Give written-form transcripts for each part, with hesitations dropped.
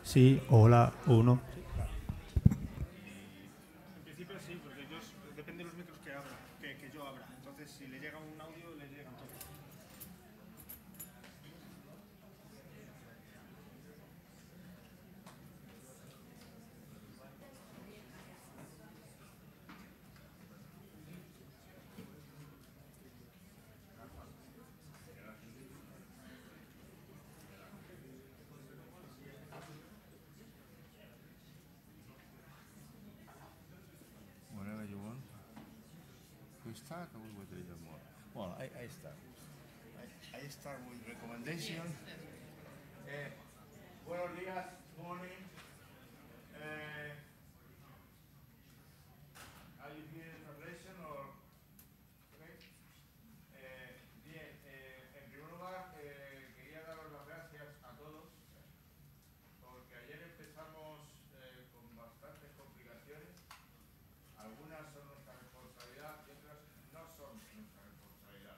Sí, hola, uno. En principio sí, porque depende de los micros que abra, que yo abra. Entonces, si le llega un audio, le llegan todos. Whenever you want. We start or we wait a little more? Well, I start. I start with recommendation. Buenos días, morning. Are you here in translation or? Okay. Bien, en primer lugar, quería daros las gracias a todos, porque ayer empezamos con bastantes complicaciones. Algunas son nuestra responsabilidad y otras no son nuestra responsabilidad.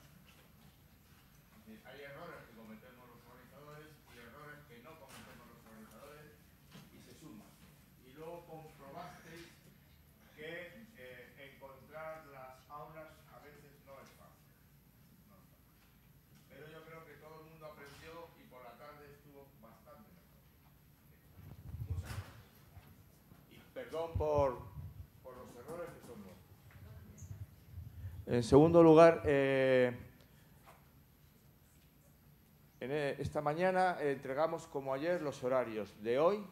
Hay errores que cometemos los organizadores y errores que no cometemos los organizadores y se suman. Y luego comprobasteis que encontrar las aulas a veces no es fácil. Pero yo creo que todo el mundo aprendió y por la tarde estuvo bastante mejor. Muchas gracias. Y perdón por los errores que son nuestros. En segundo lugar, esta mañana entregamos como ayer los horarios de hoy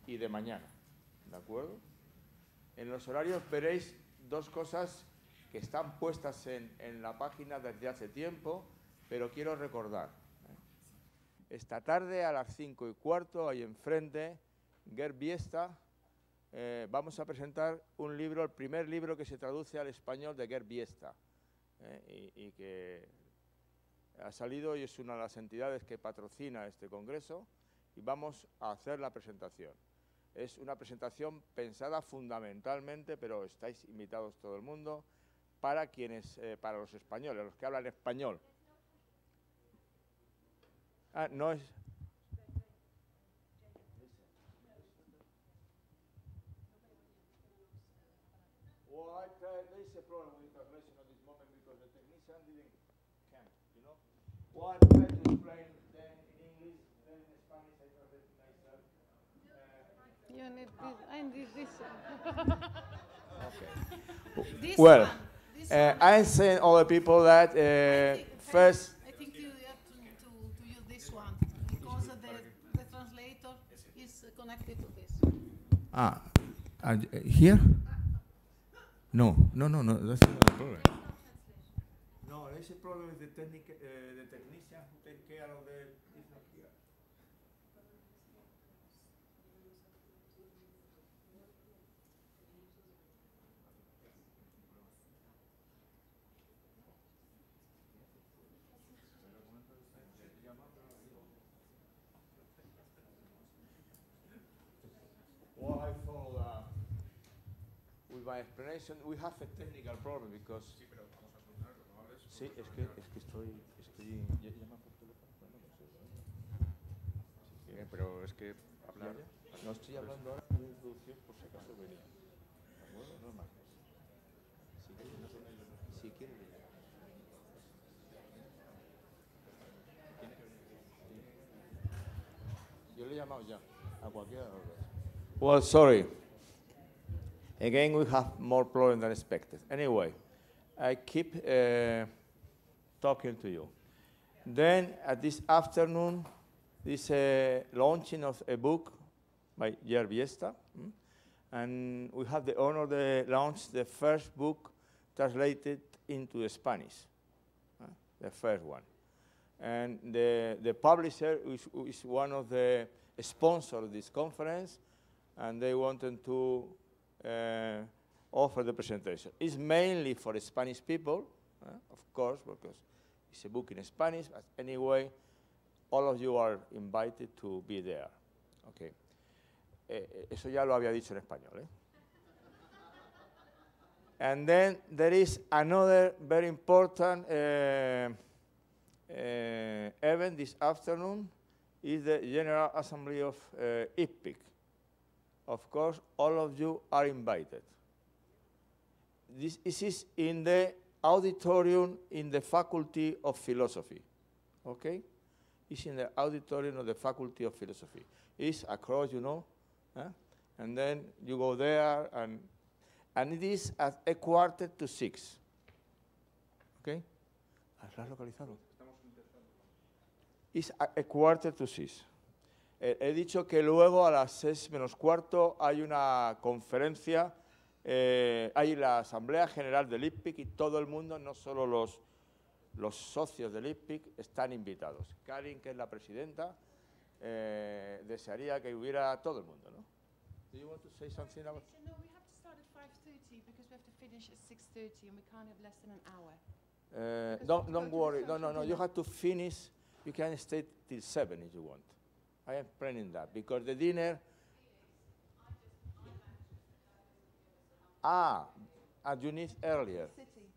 y de mañana. ¿De acuerdo? En los horarios veréis dos cosas que están puestas en la página desde hace tiempo, pero quiero recordar. Esta tarde a las 5:15, ahí enfrente, Gerbiesta, vamos a presentar un libro, el primer libro que se traduce al español de Gerbiesta, y que ha salido y es una de las entidades que patrocina este congreso, y vamos a hacer la presentación. Es una presentación pensada fundamentalmente, pero estáis invitados todo el mundo, para para los españoles, los que hablan español. Ah, no es. Well, there is a problem with translation at this moment because the technician didn't come, you know. Well, I try to explain then in English, then in Spanish I translate myself. You need this. I need this Okay. This Well, one. This one. I'm saying all the people that first. I think you have to use this one because the translator is connected to this. Here? No, that's not the problem. No, there's a problem with the technician who takes care of the. It's not here. Well, I follow with my explanation. We have a technical problem because. Sí, pero vamos a solucionarlo, ¿no? Sí, es que estoy llama por teléfono. Sí, pero es que hablar. No estoy hablando ahora de introducción por si acaso venía. ¿De acuerdo? No es más. Si quiere. Yo le he llamado ya a cualquiera de los dos. Well, sorry. Again, we have more problems than expected. Anyway, I keep talking to you. Then, at this afternoon, this launching of a book by Gerbiesta, and we have the honor to launch the first book translated into Spanish, the first one. And the publisher is one of the sponsors of this conference, and they wanted to offer the presentation. It's mainly for Spanish people, of course, because it's a book in Spanish, but anyway, all of you are invited to be there. Okay. Eso ya lo había dicho en español. And then there is another very important event this afternoon, is the General Assembly of ICPIC. of course, all of you are invited. This is in the auditorium in the Faculty of Philosophy, okay? It's in the auditorium of the Faculty of Philosophy. It's across, you know, and then you go there, and it is at 5:45, okay? ¿Has localizado? It's at 5:45. He dicho que luego a las 6:15 hay una conferencia, hay la Asamblea General del ICPIC y todo el mundo, no solo los socios del ICPIC, están invitados. Karin, que es la presidenta, desearía que hubiera todo el mundo, ¿no? Do you want to say something about? No, we have to start at 5:30 because we have to finish at 6:30 and we can't have less than an hour. Don't worry. No. You have to finish. You can stay till 7 if you want. I am planning that because the dinner. And you need earlier. City.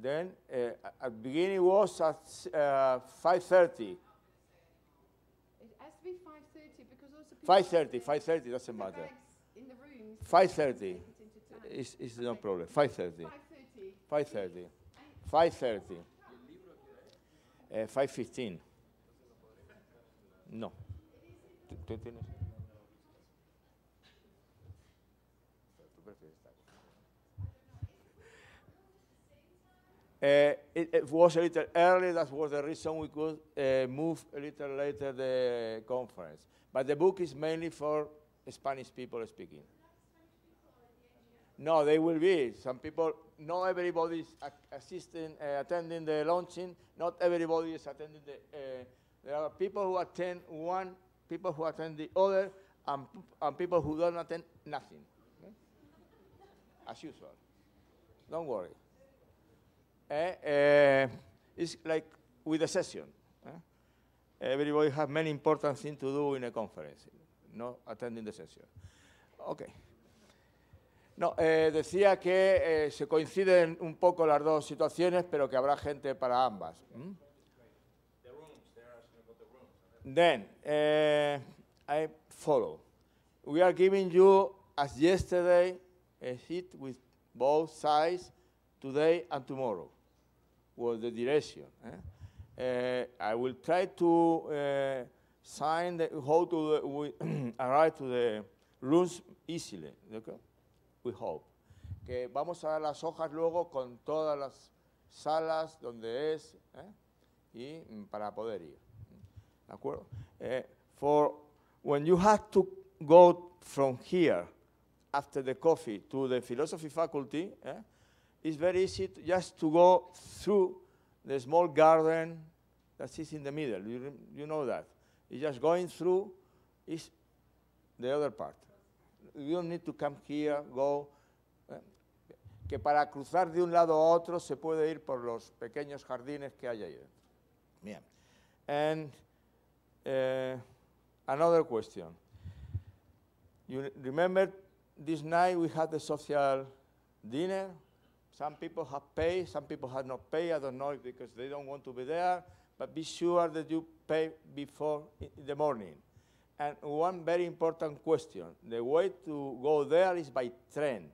Then at the beginning was at 5:30. It has to be 5:30 because also people 5:30 doesn't the matter. bags in the rooms. 5:30 Take it into is no problem. 5:30. 5:30. 5:30. 5:15. No. ¿Tú tienes? It was a little early. That was the reason we could move a little later the conference. But the book is mainly for Spanish people speaking. No, they will be. Some people, not everybody is attending the launching. Not everybody is attending the. There are people who attend one, people who attend the other, and people who don't attend nothing. Okay? As usual. Don't worry. It's like with a session. Everybody has many important things to do in a conference, not attending the session. Okay. No, decía que se coinciden un poco las dos situaciones, pero que habrá gente para ambas. Then, I follow. We are giving you, as yesterday, a sheet with both sides, today and tomorrow, was the direction. I will try to sign how to arrive to the rooms easily. Okay? We hope. Que vamos a dar las hojas luego con todas las salas donde es y para poder ir. ¿De acuerdo? For when you have to go from here after the coffee to the philosophy faculty, it's very easy just to go through the small garden that is in the middle. You know that. It's just going through is the other part. You don't need to come here, go. Que para cruzar de un lado a otro se puede ir por los pequeños jardines que hay ahí dentro. Bien. And another question. You remember this night we had the social dinner? Some people have paid, some people have not paid. I don't know if because they don't want to be there, but be sure that you pay before in the morning. And one very important question. The way to go there is by train,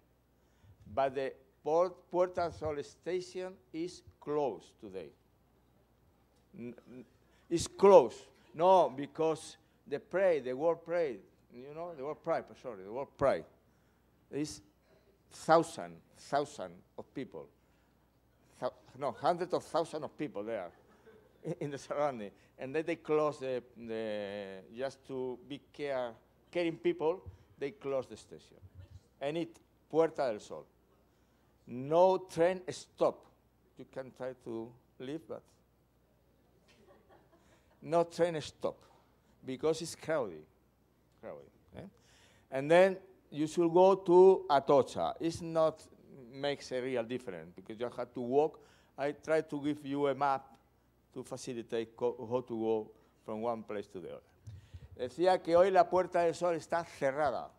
but the Puerta del Sol station is closed today. It's closed. No, because the word pray, you know, the word pride, sorry, the word pride is thousands of people. No, hundreds of thousands of people there in the surrounding. And then they close just to be caring people, they close the station. And it's Puerta del Sol. No train stop. You can try to leave, but no train stop because it's crowded. And then you should go to Atocha. It's not makes a real difference because you have to walk. I try to give you a map to facilitate how to go from one place to the other. Decía que hoy la Puerta del Sol está cerrada,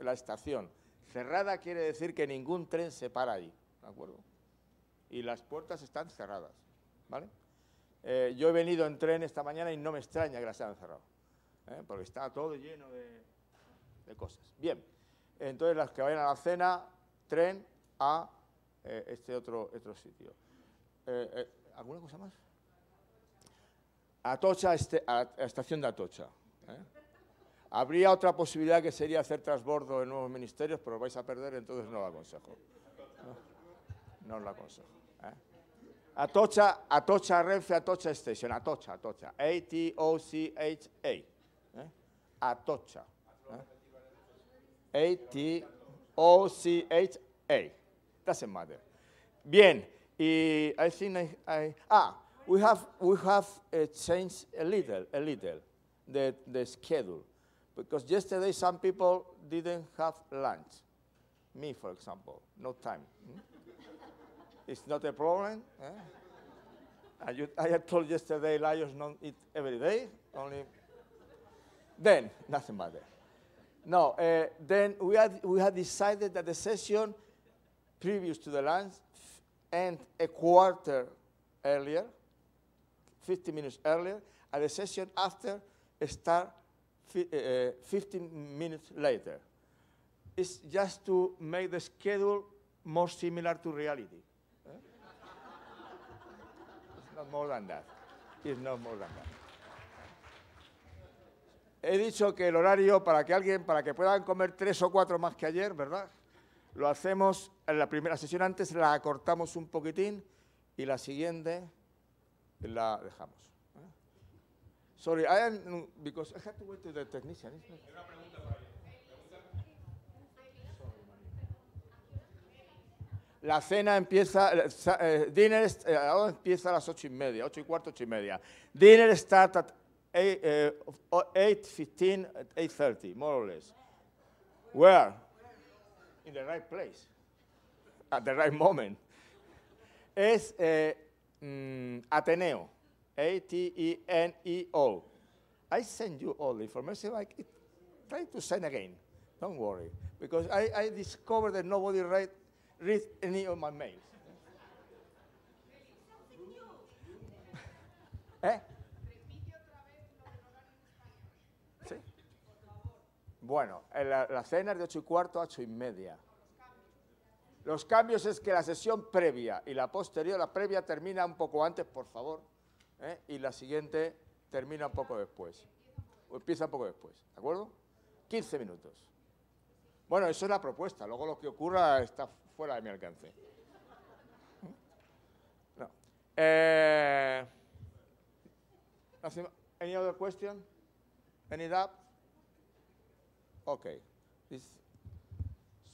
la estación. Cerrada quiere decir que ningún tren se para ahí, ¿de acuerdo? Y las puertas están cerradas, ¿vale? Yo he venido en tren esta mañana y no me extraña que las hayan cerrado, porque está todo lleno de cosas. Bien, entonces las que vayan a la cena, tren a este otro sitio. ¿Alguna cosa más? Atocha, a estación de Atocha. Habría otra posibilidad que sería hacer transbordo en nuevos ministerios, pero lo vais a perder, entonces no lo aconsejo. No os lo aconsejo. Atocha Renfe, Atocha Station, Atocha. A-T-O-C-H-A. Atocha. A-T-O-C-H-A. Doesn't matter. Bien, y I think we have changed a little the schedule, because yesterday some people didn't have lunch. Me, for example, no time. It's not a problem. I had told yesterday lions don't eat every day, only. Then nothing matter. No, then we had decided that the session previous to the lunch end a quarter earlier, 50 minutes earlier, and the session after start 15 minutes later. It's just to make the schedule more similar to reality. It's not more than that. It's not more than that. He dicho que el horario, para que puedan comer 3 o 4 más que ayer, ¿verdad? Lo hacemos en la primera sesión antes, la acortamos un poquitín y la siguiente la dejamos. Sorry, because I had to wait to the technician. La cena empieza, dinner empieza a las 8:30, 8:15, 8:30. Dinner start at 8:15, 8:30, more or less. Where? In the right place, at the right moment. Es Ateneo, A-T-E-N-E-O. I send you all the information. Try to send again. Don't worry, because I discovered that nobody read any of my mails. ¿Sí? Bueno, la cena es de 8:15 a 8:30. Los cambios es que la sesión previa y la posterior, la previa termina un poco antes, por favor, y la siguiente termina un poco después. O empieza un poco después, ¿de acuerdo? 15 minutos. Bueno, eso es la propuesta, luego lo que ocurra está fuera de mi alcance. No. Any other question? Any doubt? Okay.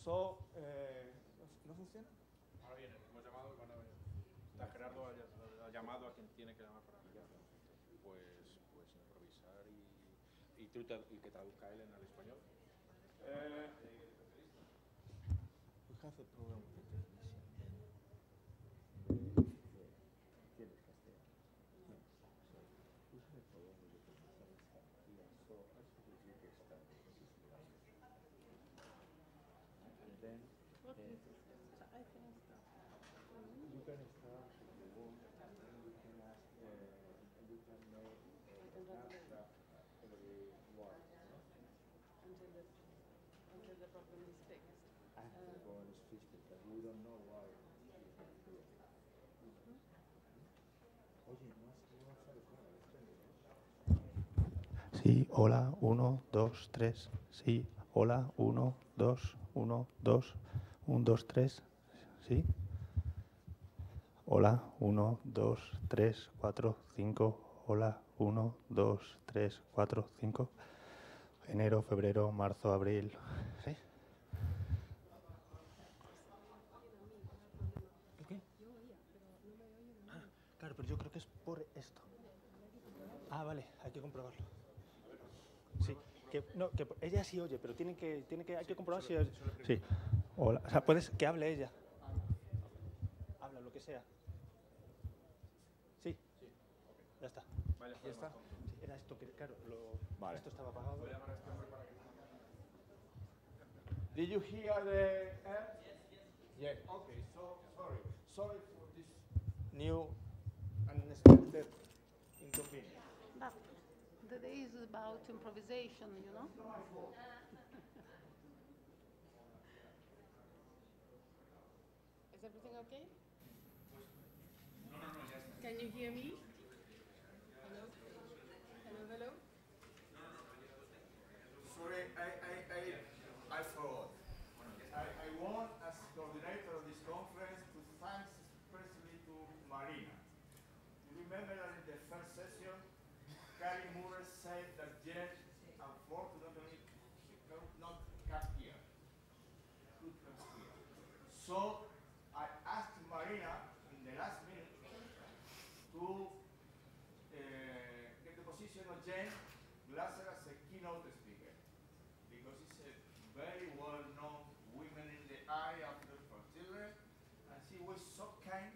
So, ¿no funciona? Ahora viene, hemos llamado y van a venir. Está Gerardo ha llamado a quien tiene que llamar para enviarlo. Pues improvisar y que traduzca él en el español. We have a program with the technician. ¿Tienes castellano? No. We have a program with the technician. So I should review the stuff. And then I can start. you can start with the work, and then you can ask, you can make every word. Until the problem is fixed. After the problem is fixed, because we don't know why it's not doing it. Oye, no has solucionado el Sí, hola, 1, 2, 3. Sí, hola, 1, 2, 1, 2, 1, 2, 3. Sí. Hola, 1, 2, 3, 4, 5. Hola, 1, 2, 3, 4, 5. Enero, febrero, marzo, abril. ¿Sí? ¿Qué? Claro, pero yo creo que es por esto. Vale, hay que comprobarlo. Sí, que ella sí oye, pero hay que comprobar si oye. Sí. Hola, o sea, puedes que hable ella. Habla lo que sea. Sí. Ya está. Vale, ya está. Sí, era esto que, claro, Vale. esto estaba apagado. Did you hear the end? Yes. Okay. So sorry for this new unexpected inconvenience. But the day is about improvisation, you know? Is everything okay? Can you hear me? Hello? Hello, hello? Sorry, I forgot. I want, as coordinator of this conference, to thank especially to Marina. You remember that in the first session, Gary Moore said that Jen, unfortunately, could not come here. So I asked Marina in the last minute to get the position of Jen Glasser as a keynote speaker, because it's a very well-known woman in the eye after for children, and she was so kind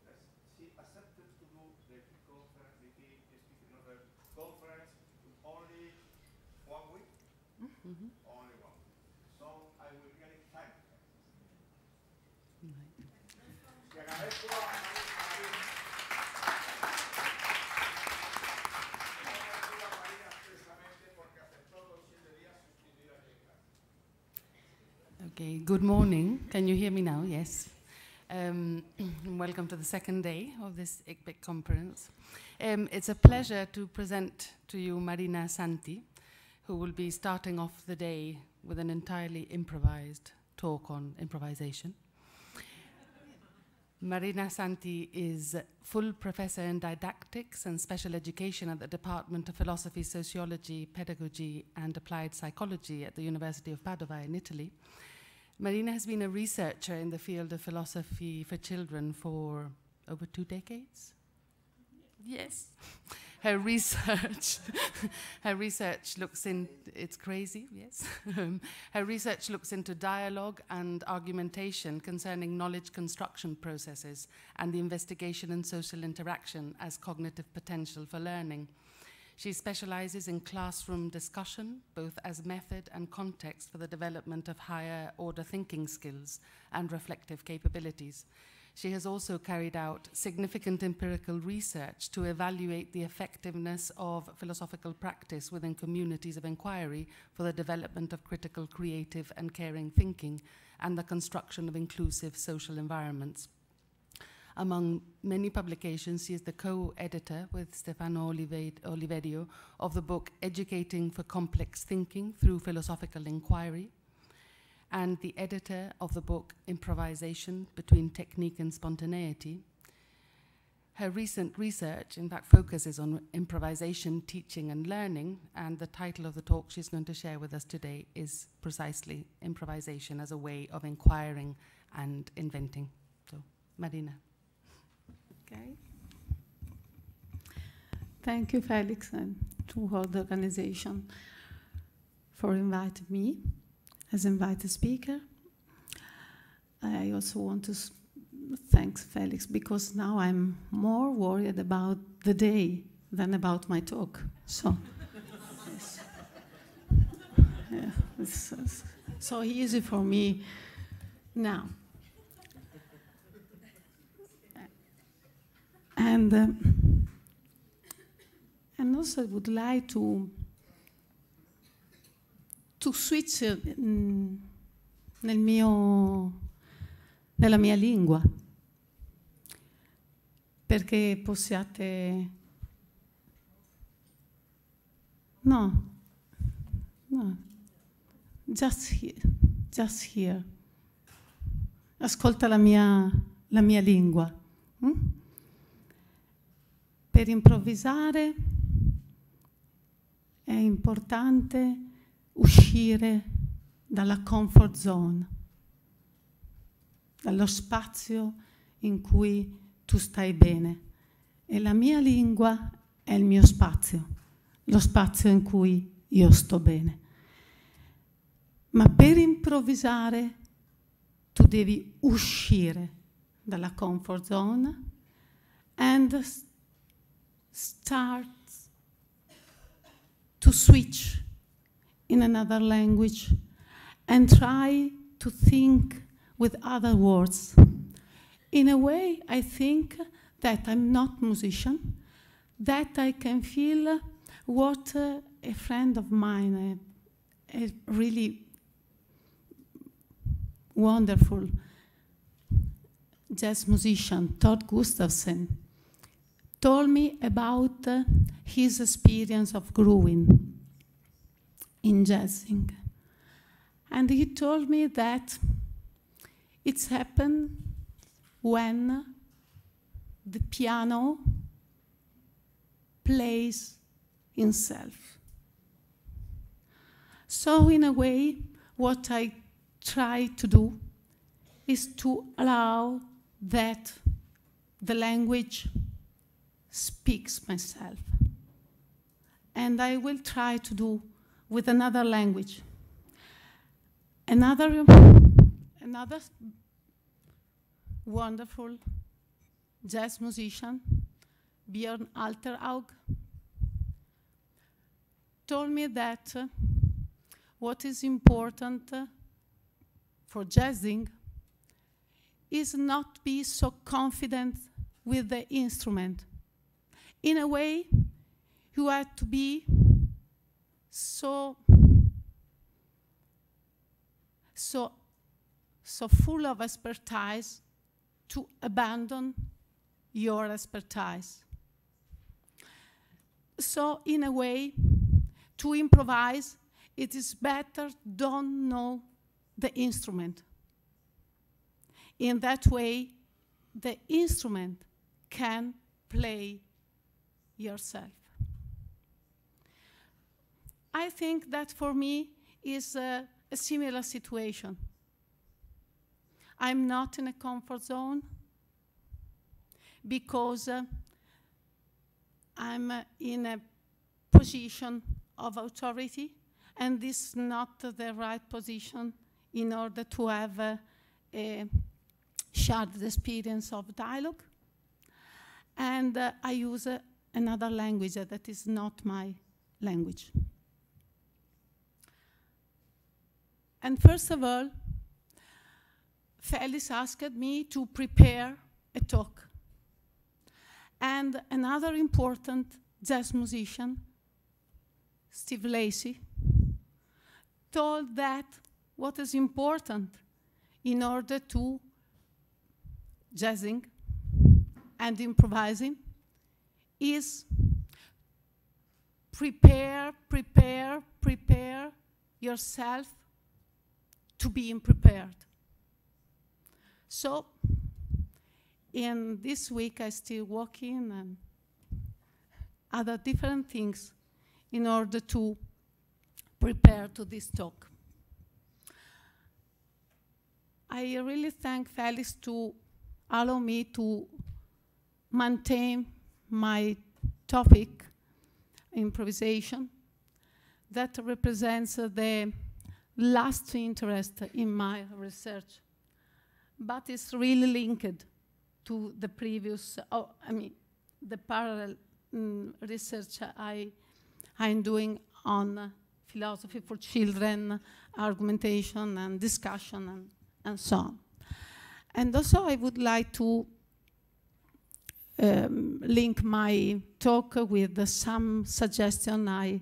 that she accepted to do the conference, the speaking of the conference, with only 1 week. Mm-hmm. Only 1 week. So I will really thank her. Te agradezco a Marina. Okay, good morning. Can you hear me now? Yes. Welcome to the second day of this ICPIC conference. It's a pleasure to present to you Marina Santi, who will be starting off the day with an entirely improvised talk on improvisation. Marina Santi is full professor in didactics and special education at the Department of Philosophy, Sociology, Pedagogy and Applied Psychology at the University of Padova in Italy. Marina has been a researcher in the field of philosophy for children for over 2 decades. Yes. Her research looks in, it's crazy, yes. Her research looks into dialogue and argumentation concerning knowledge construction processes and the investigation and social interaction as cognitive potential for learning. She specializes in classroom discussion, both as method and context for the development of higher order thinking skills and reflective capabilities. She has also carried out significant empirical research to evaluate the effectiveness of philosophical practice within communities of inquiry for the development of critical, creative, and caring thinking and the construction of inclusive social environments. Among many publications, she is the co-editor with Stefano Oliverio of the book Educating for Complex Thinking Through Philosophical Inquiry, and the editor of the book Improvisation Between Technique and Spontaneity. Her recent research, in fact, focuses on improvisation, teaching, and learning, and the title of the talk she's going to share with us today is precisely Improvisation as a Way of Inquiring and Inventing. So, Marina. Okay. Thank you, Felix, and to all the organization for inviting me as invited speaker. I also want to thank Felix, because now I'm more worried about the day than about my talk. So yes. Yeah, it's so easy for me now. And also I would like to switch nella mia lingua, perché possiate... No, just here. Ascolta la mia lingua. Per improvvisare è importante uscire dalla comfort zone, dallo spazio in cui tu stai bene. E la mia lingua è il mio spazio, lo spazio in cui io sto bene. Ma per improvvisare tu devi uscire dalla comfort zone and start to switch in another language and try to think with other words. In a way, I think that I'm not a musician, that I can feel what a friend of mine, a really wonderful jazz musician, Todd Gustafson, told me about his experience of growing in jazzing. And he told me that it's happened when the piano plays himself. So in a way, what I try to do is to allow that the language speaks myself. And I will try to do with another language. Another wonderful jazz musician, Björn Alterhaug, told me that what is important for jazzing is not be so confident with the instrument. In a way, you have to be so full of expertise to abandon your expertise. So in a way, to improvise, it is better don't know the instrument. In that way, the instrument can play yourself. I think that for me is a similar situation. I'm not in a comfort zone because I'm in a position of authority, and this is not the right position in order to have a shared experience of dialogue. And I use another language that is not my language. And first of all, Felix asked me to prepare a talk. And another important jazz musician, Steve Lacy, told that what is important in order to jazzing and improvising is prepare yourself to being prepared. So, in this week, I still working and other different things in order to prepare to this talk. I really thank Felix to allow me to maintain my topic, improvisation, that represents the last interest in my research, but it's really linked to the previous, the parallel research I'm doing on philosophy for children, argumentation and discussion and so on. And also I would like to link my talk with some suggestion I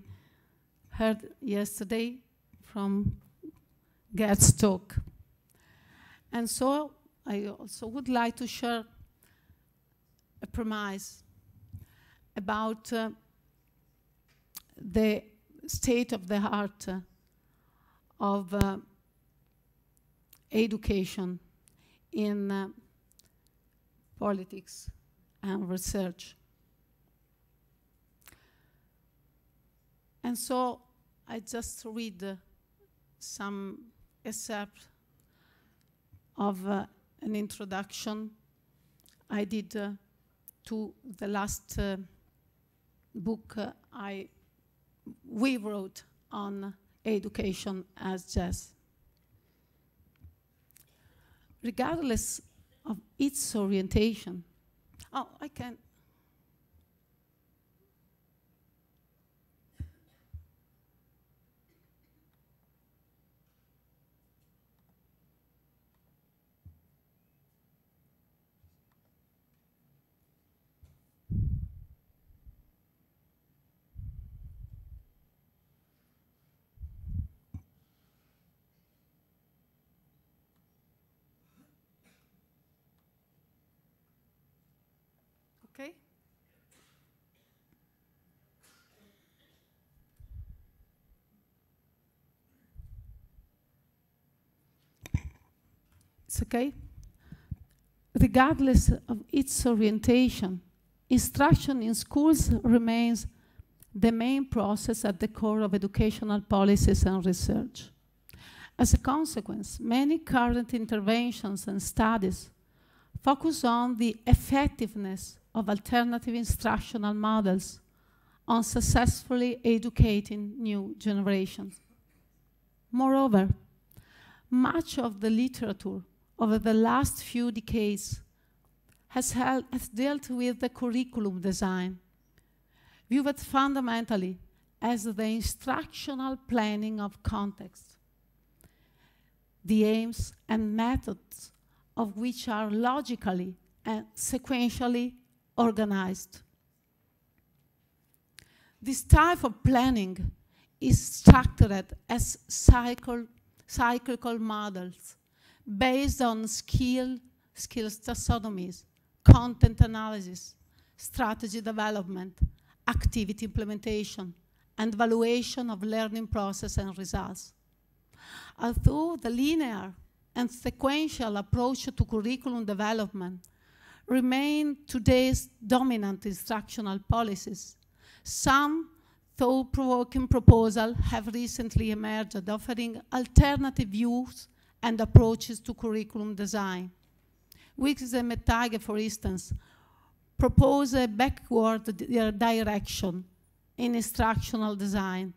heard yesterday from Gert's talk. And so I also would like to share a premise about the state of the art of education in politics and research. And so I just read some excerpt of an introduction I did to the last book we wrote on education as jazz. Regardless of its orientation, I can. Okay? It's okay? Regardless of its orientation, instruction in schools remains the main process at the core of educational policies and research. As a consequence, many current interventions and studies focus on the effectiveness of alternative instructional models on successfully educating new generations. Moreover, much of the literature over the last few decades has dealt with the curriculum design, viewed fundamentally as the instructional planning of context, the aims and methods of which are logically and sequentially organized. This type of planning is structured as cyclical models based on skills taxonomies, content analysis, strategy development, activity implementation, and evaluation of learning process and results. Although the linear and sequential approach to curriculum development remain today's dominant instructional policies, some thought-provoking proposals have recently emerged offering alternative views and approaches to curriculum design. Wicks and Mettage, for instance, propose a backward direction in instructional design,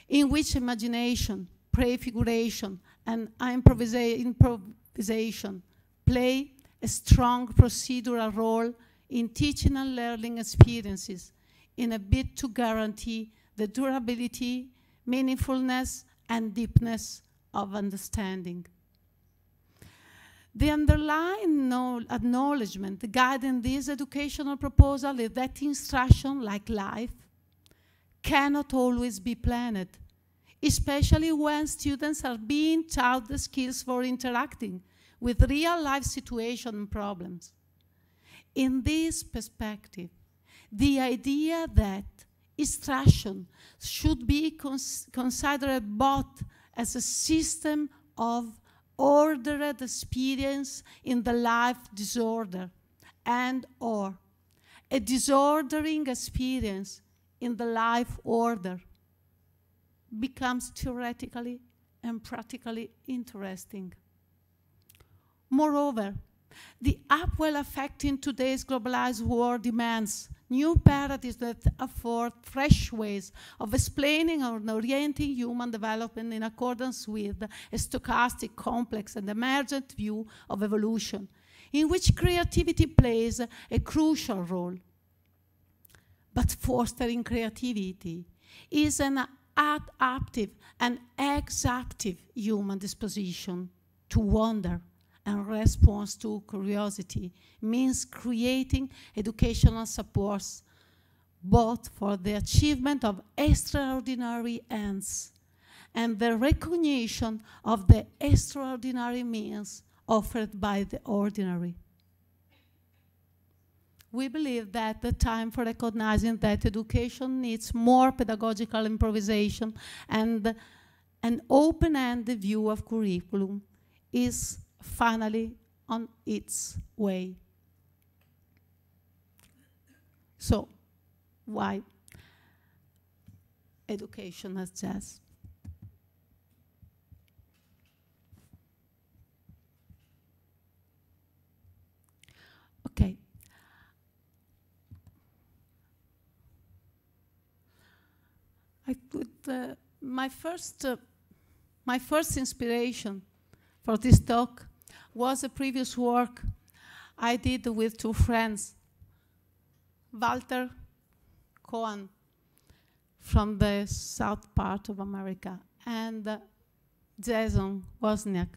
in which imagination, prefiguration, and improvisation play a strong procedural role in teaching and learning experiences in a bid to guarantee the durability, meaningfulness, and deepness of understanding. The underlying acknowledgement guiding this educational proposal is that instruction, like life, cannot always be planned, especially when students are being taught the skills for interacting with real-life situations and problems. In this perspective, the idea that instruction should be considered both as a system of ordered experience in the life disorder and/or a disordering experience in the life order becomes theoretically and practically interesting. Moreover, the upwell effect in today's globalized world demands new paradigms that afford fresh ways of explaining and orienting human development in accordance with a stochastic, complex, and emergent view of evolution, in which creativity plays a crucial role. But fostering creativity is an adaptive and exaptive human disposition to wonder and response to curiosity, means creating educational supports both for the achievement of extraordinary ends and the recognition of the extraordinary means offered by the ordinary. We believe that the time for recognizing that education needs more pedagogical improvisation and an open-ended view of curriculum is finally on its way. So, why education as jazz? Okay. I put my first inspiration for this talk was a previous work I did with two friends, Walter Cohen from the south part of America and Jason Wozniak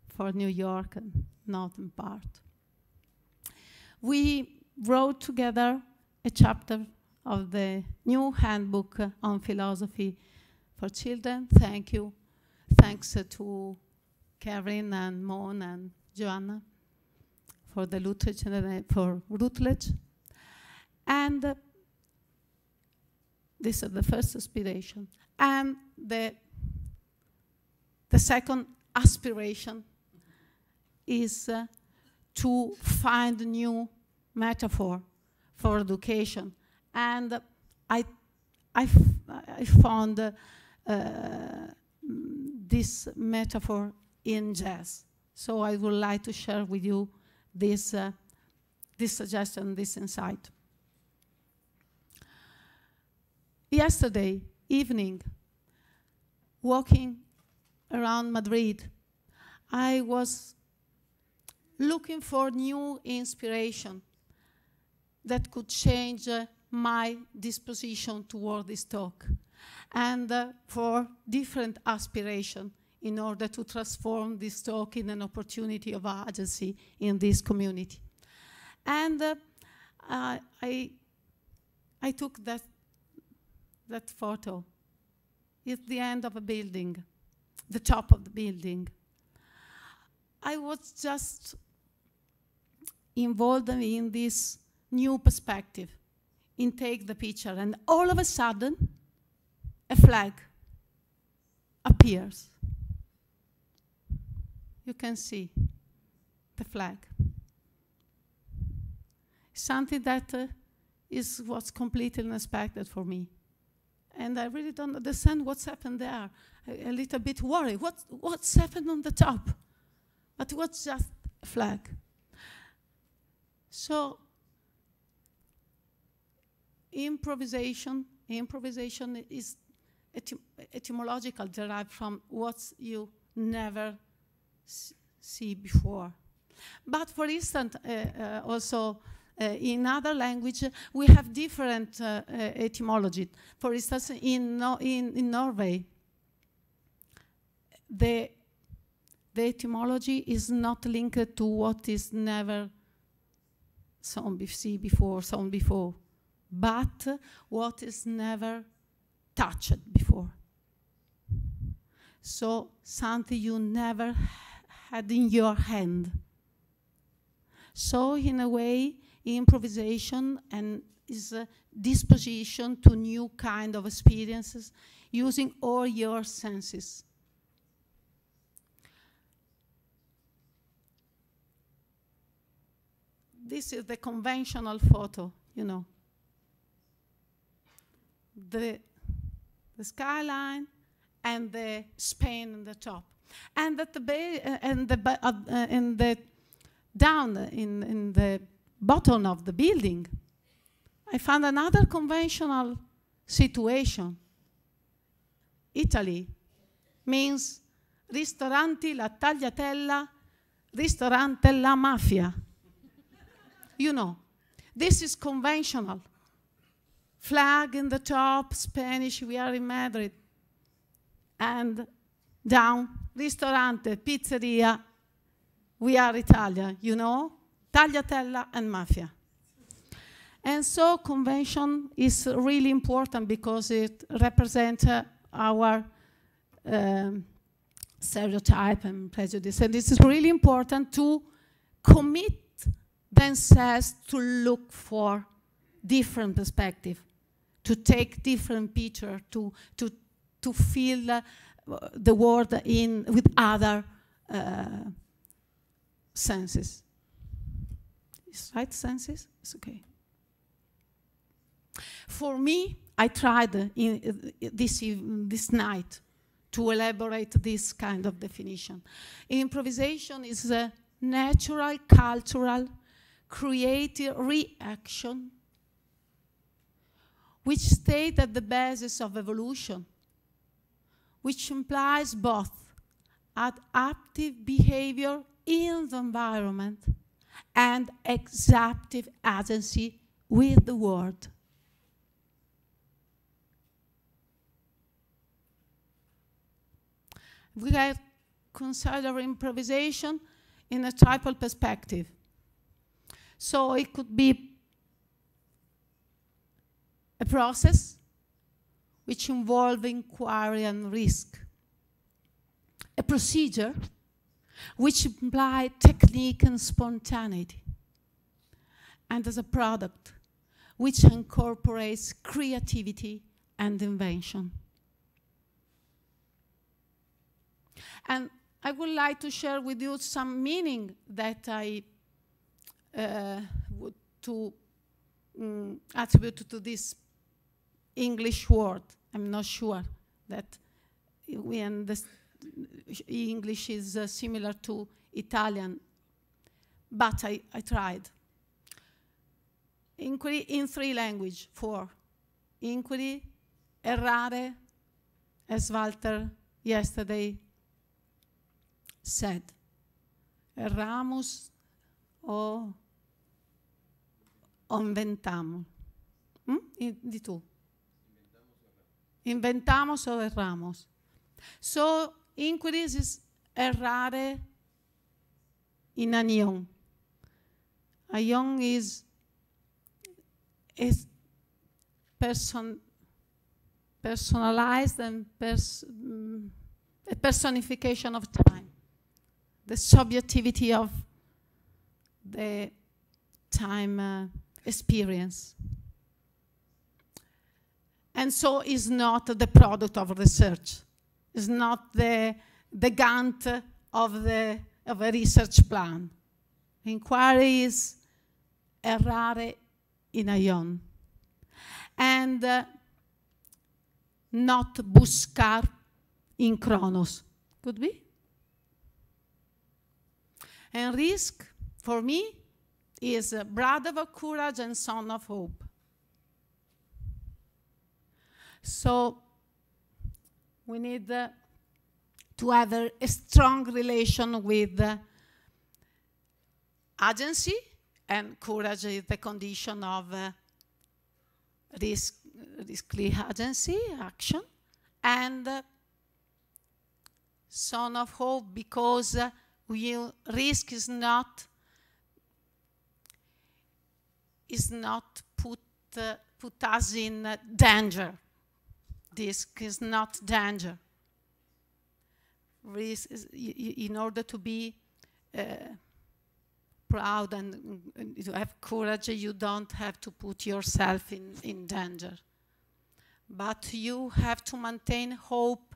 for New York and northern part. We wrote together a chapter of the new handbook on philosophy for children. Thank you. Thanks to Karen and Mon and Joanna for the Routledge. And this is the first aspiration. And the second aspiration is to find a new metaphor for education. And I found this metaphor in jazz. So I would like to share with you this suggestion, this insight. Yesterday evening, walking around Madrid, I was looking for new inspiration that could change my disposition toward this talk, and for different aspiration in order to transform this talk in an opportunity of agency in this community. And I took that photo. It's the end of a building, the top of the building. I was just involved in this new perspective, in take the picture, and all of a sudden, a flag appears. You can see the flag. Something that was completely unexpected for me. And I really don't understand what's happened there. A little bit worried. What's happened on the top? But it was just a flag. So improvisation is etymological, derived from what you never see before. But for instance, also in other language, we have different etymology. For instance, in Norway, the etymology is not linked to what is never sown before, but what is never touched before. So something you never had in your hand. So in a way, improvisation and is a disposition to new kind of experiences using all your senses. This is the conventional photo, you know. The skyline and the Spain on the top, and at the down in the bottom of the building, I found another conventional situation. Italy means ristoranti la tagliatella, ristorante la mafia. You know, this is conventional. Flag in the top, Spanish, we are in Madrid. And down, ristorante, pizzeria, we are Italian, you know, tagliatella and mafia. And so convention is really important because it represents our stereotype and prejudice. And this is really important to commit themselves to look for different perspective, to take different picture, to feel the world with other senses. Is right senses? It's okay. For me, I tried this night to elaborate this kind of definition. Improvisation is a natural, cultural, creative reaction which stays at the basis of evolution, which implies both adaptive behavior in the environment and exaptive agency with the world. We have considered improvisation in a tribal perspective. So it could be a process which involves inquiry and risk, a procedure which implies technique and spontaneity, and as a product which incorporates creativity and invention. And I would like to share with you some meaning that I would attribute to this English word. I'm not sure that English is similar to Italian, but I tried. Inquiry in 3 languages, 4. Inquiry, errare, as Walter yesterday said. Erramos o inventamos. Di tu. Inventamos o erramos. So, inquiries is errare in an ion. A ion is personalized and a personification of time. The subjectivity of the time experience. And so is not the product of research. It's not the Gantt of a research plan. Inquiry is errare in a ion. And not buscar in chronos. Could be? And risk, for me, is a brother of courage and son of hope. So we need to have a strong relation with agency, and courage is the condition of risky agency, action, and son of hope, because risk is not put us in danger. Risk is not danger. Risk is, in order to be proud and to have courage, you don't have to put yourself in danger. But you have to maintain hope.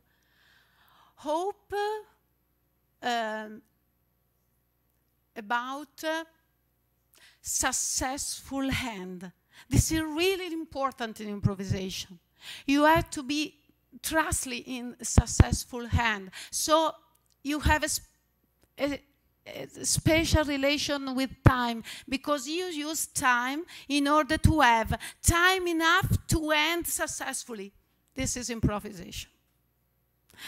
Hope about successful hand. This is really important in improvisation. You have to be trustful in successful hand. So you have a special relation with time, because you use time in order to have time enough to end successfully. This is improvisation.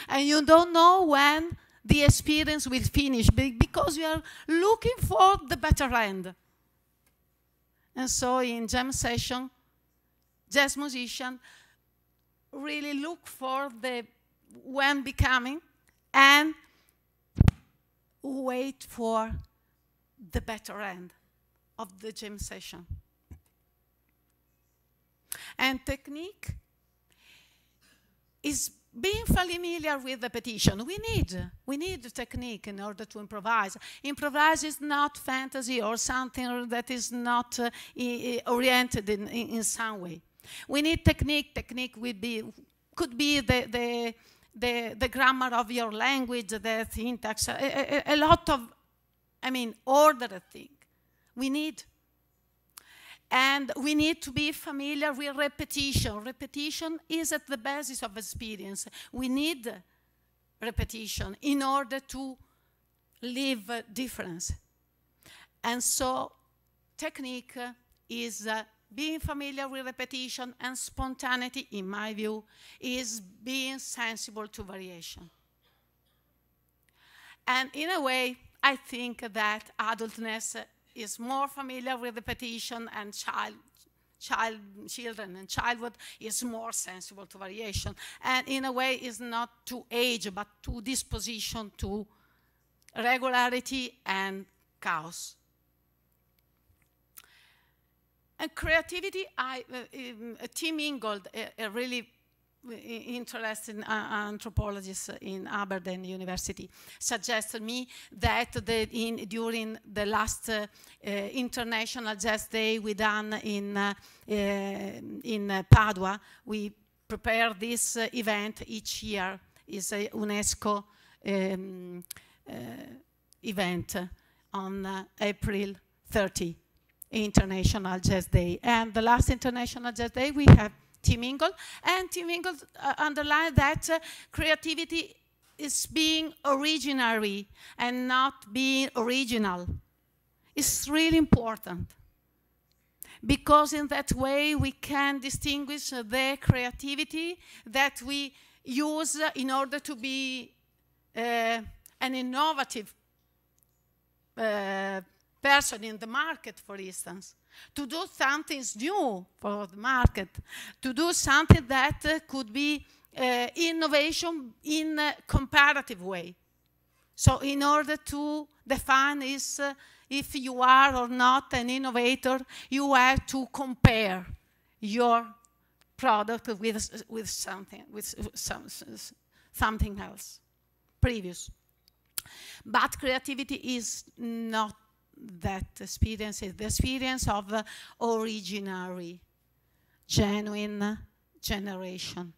And you don't know when the experience will finish, because you are looking for the better end. And so in jam session, jazz musician really look for the when becoming and wait for the better end of the jam session. And technique is being familiar with repetition. We need technique in order to improvise. Improvise is not fantasy or something that is not oriented in some way. We need technique. Technique could be the grammar of your language, the syntax, a lot of, ordered thing. We need. And we need to be familiar with repetition. Repetition is at the basis of experience. We need repetition in order to live a difference. And so technique is being familiar with repetition, and spontaneity, in my view, is being sensible to variation. And in a way, I think that adultness is more familiar with repetition, and children and childhood is more sensible to variation. And in a way, is not to age, but to disposition to regularity and chaos. And creativity, Tim Ingold, a really interesting anthropologists in Aberdeen University suggested me that during the last International Jazz Day we done in Padua, we prepare this event each year. It's a UNESCO event on April 30, International Jazz Day. And the last International Jazz Day we have Tim Ingle, and Tim Ingle underlined that creativity is being originary and not being original. It's really important, because in that way we can distinguish the creativity that we use in order to be an innovative person in the market, for instance, to do something new for the market, to do something that could be innovation in a comparative way. So in order to define if you are or not an innovator, you have to compare your product with something else, previous. But creativity is not that experience, is the experience of originary, genuine generation.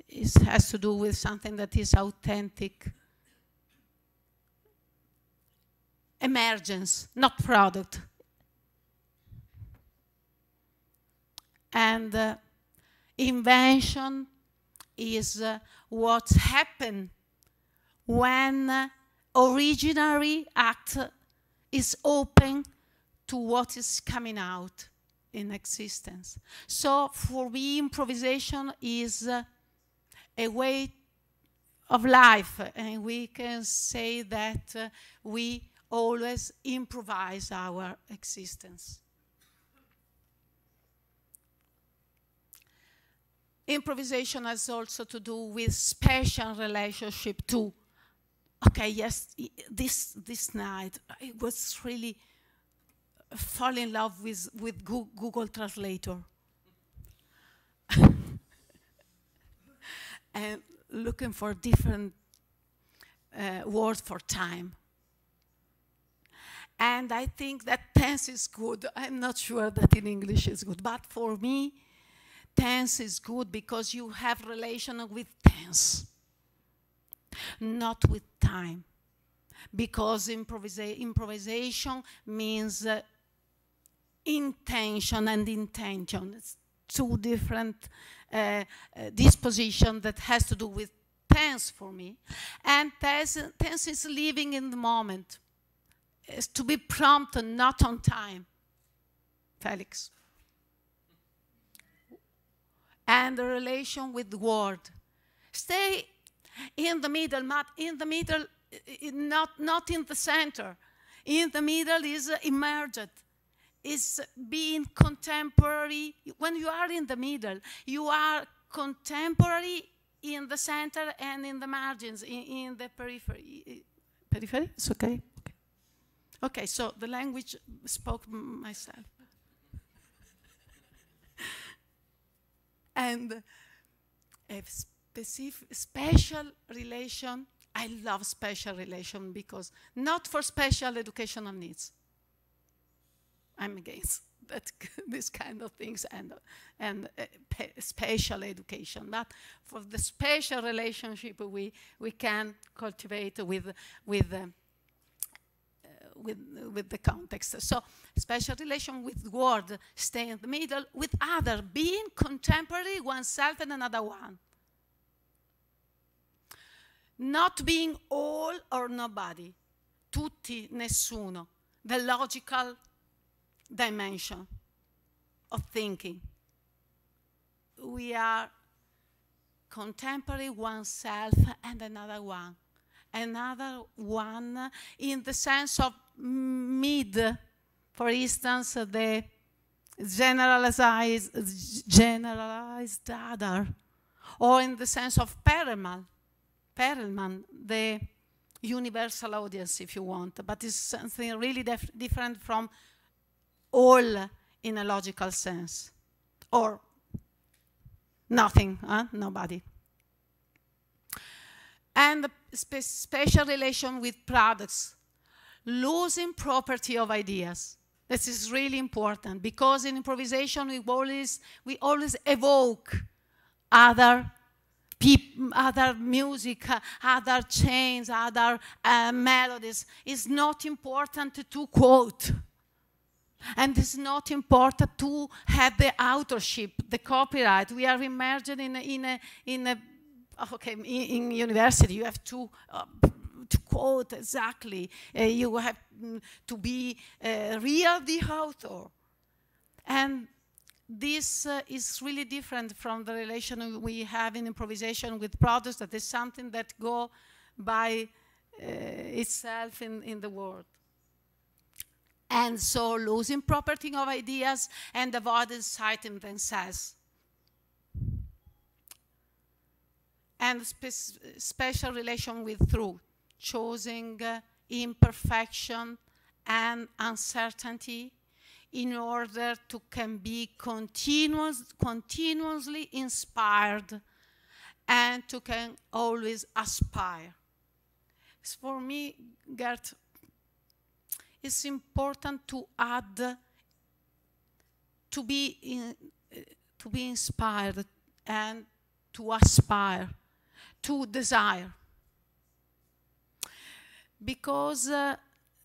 It has to do with something that is authentic. Emergence, not product. And invention is what happens when originary act is open to what is coming out in existence. So for me, improvisation is a way of life, and we can say that we always improvise our existence. Improvisation has also to do with special relationship too. Okay, yes, this night I was really fall in love with Google Translator. And looking for different words for time. And I think that tense is good. I'm not sure that in English is good, but for me, tense is good because you have relation with tense, not with time. Because improvisation means intention and intention. It's two different dispositions that has to do with tense for me. And tense is living in the moment. It's to be prompt and not on time. Felix. And the relation with the word. Stay in the middle, not in the middle, not in the center. In the middle is emergent. Is being contemporary. When you are in the middle, you are contemporary in the center and in the margins, in the periphery. Periphery? It's okay? Okay. Okay, so the language spoke myself. And a special relation, I love special relation because not for special educational needs. I'm against that, this kind of things and special education. But for the special relationship we can cultivate with the context. So special relation with word, stay in the middle, with other, being contemporary, oneself and another one. Not being all or nobody, tutti, nessuno, the logical dimension of thinking. We are contemporary, oneself and another one. Another one in the sense of mid, for instance, the generalized other, or in the sense of Perelman, the universal audience, if you want, but it's something really different from all in a logical sense, or Nothing, huh? Nobody. And special relation with products, losing property of ideas. This is really important because in improvisation we always evoke other music, other chains, other melodies. It's not important to quote. And it's not important to have the authorship, the copyright. We are immersed in university. You have to quote exactly. You have to be real the author. And this is really different from the relation we have in improvisation with products. That is something that go by itself in the world. And so losing property of ideas and avoiding citing themselves. And special relation with truth, choosing imperfection and uncertainty in order to can be continuously inspired and to can always aspire. For me, Gert, it's important to add, to be inspired and to aspire, to desire. Because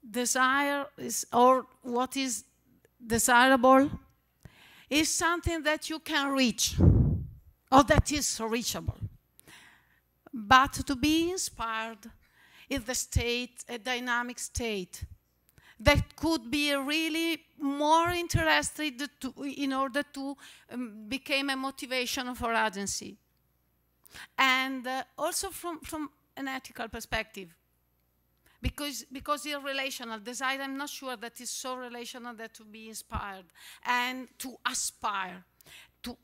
desire is, or what is desirable, is something that you can reach, or that is reachable. But to be inspired is the state, a dynamic state, that could be really more interested in order to become a motivation for agency. And also from an ethical perspective. Because it's relational. Desire, I'm not sure that is so relational that to be inspired and to aspire.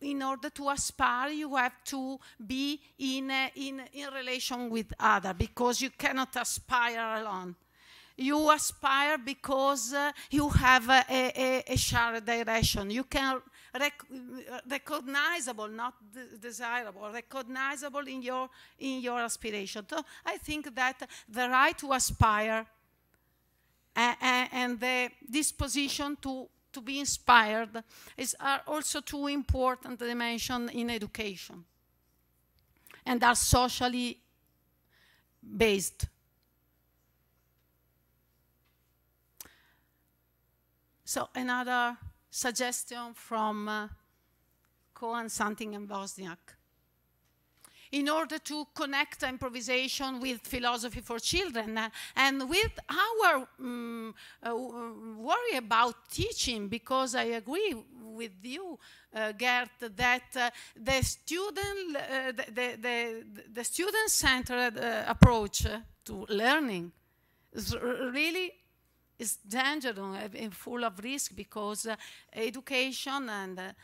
In order to aspire, you have to be in relation with others, because you cannot aspire alone. You aspire because you have a shared direction. You can recognizable, not desirable, recognizable in your aspiration. So I think that the right to aspire and the disposition to be inspired are also two important dimensions in education, and are socially based. So another suggestion from Cohen, Santi, and Wozniak. In order to connect improvisation with philosophy for children and with our worry about teaching, because I agree with you, Gert, that the student-centered approach to learning is really is dangerous and full of risk, because education and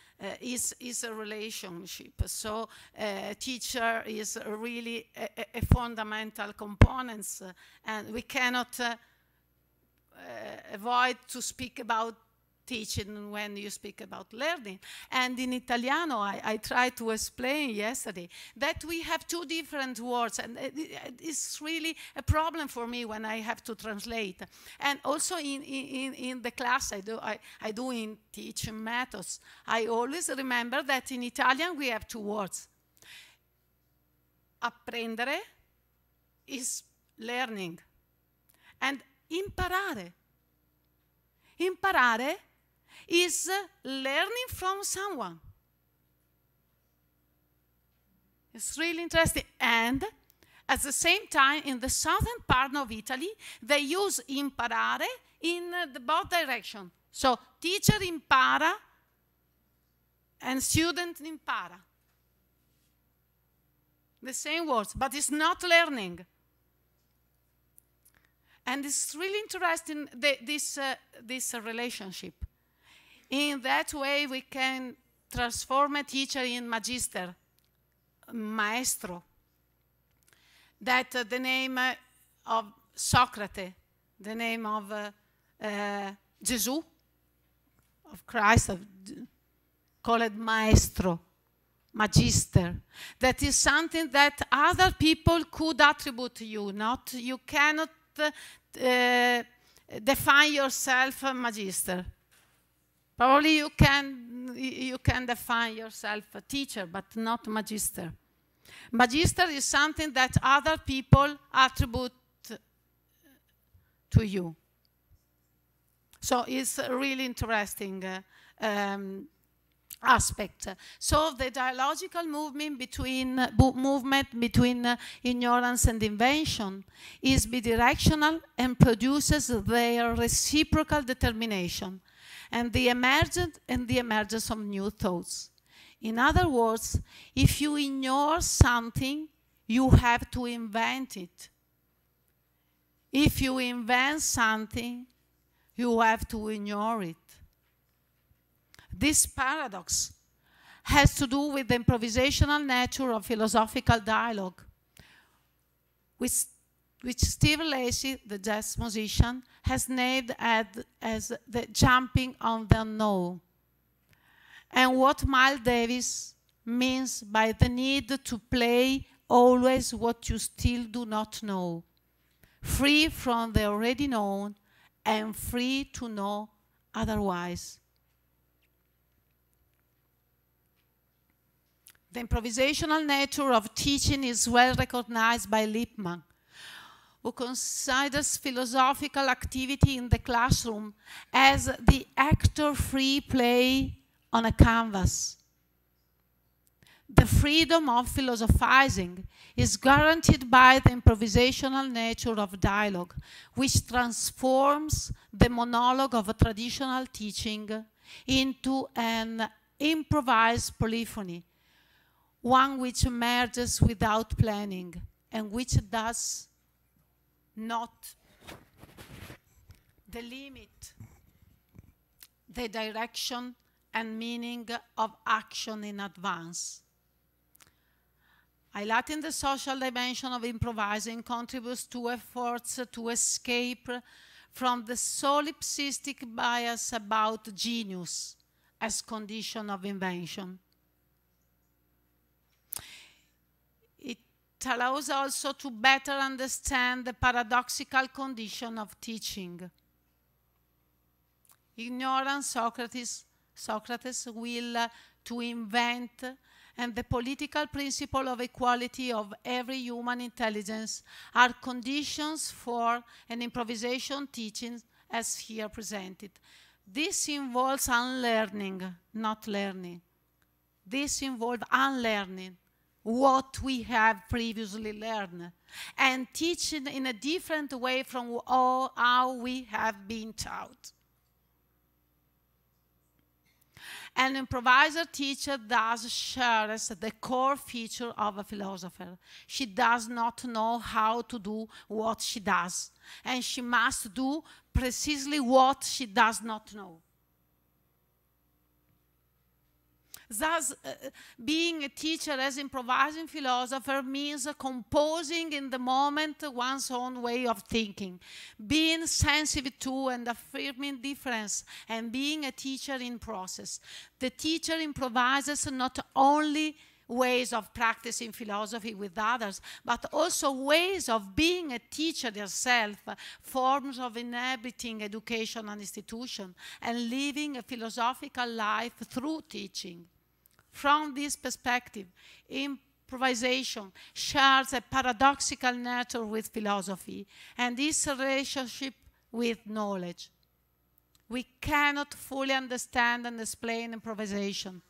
is a relationship. So teacher is really a fundamental component, and we cannot avoid to speak about teaching when you speak about learning. And in Italiano, I tried to explain yesterday that we have two different words, and it's really a problem for me when I have to translate. And also in the class I do in teaching methods, I always remember that in Italian we have two words. Apprendere is learning, and imparare. Imparare is learning from someone. It's really interesting. And at the same time, in the southern part of Italy, they use imparare in the both directions. So teacher impara and student impara. The same words, but it's not learning. And it's really interesting, this relationship. In that way, we can transform a teacher in magister, maestro. That the name of Socrates, the name of Jesus, of Christ, called maestro. magister. That is something that other people could attribute to you. Not you cannot define yourself a magister. Probably you can define yourself a teacher, but not magister. Magister is something that other people attribute to you. So it's a really interesting aspect. So the dialogical movement between ignorance and invention is bidirectional and produces their reciprocal determination and the emergence of new thoughts. In other words, if you ignore something, you have to invent it. If you invent something, you have to ignore it. This paradox has to do with the improvisational nature of philosophical dialogue, which Steve Lacy, the jazz musician, has named as the jumping on the unknown, and what Miles Davis means by the need to play always what you still do not know, free from the already known and free to know otherwise. The improvisational nature of teaching is well recognized by Lippmann, who considers philosophical activity in the classroom as the actor-free play on a canvas. The freedom of philosophizing is guaranteed by the improvisational nature of dialogue, which transforms the monologue of a traditional teaching into an improvised polyphony, one which emerges without planning and which does not delimit the direction and meaning of action in advance. Highlighting the social dimension of improvising contributes to efforts to escape from the solipsistic bias about genius as condition of invention. It allows also to better understand the paradoxical condition of teaching. Ignorant Socrates will to invent, and the political principle of equality of every human intelligence are conditions for an improvisation teaching as here presented. This involves unlearning, not learning. This involves unlearning what we have previously learned and teaching in a different way from how we have been taught. An improviser teacher thus shares the core feature of a philosopher. She does not know how to do what she does, and she must do precisely what she does not know. Thus, being a teacher as improvising philosopher means composing in the moment one's own way of thinking, being sensitive to and affirming difference, and being a teacher in process. The teacher improvises not only ways of practicing philosophy with others, but also ways of being a teacher yourself, forms of inhabiting education and institution, and living a philosophical life through teaching. From this perspective, improvisation shares a paradoxical nature with philosophy and its relationship with knowledge. We cannot fully understand and explain improvisation,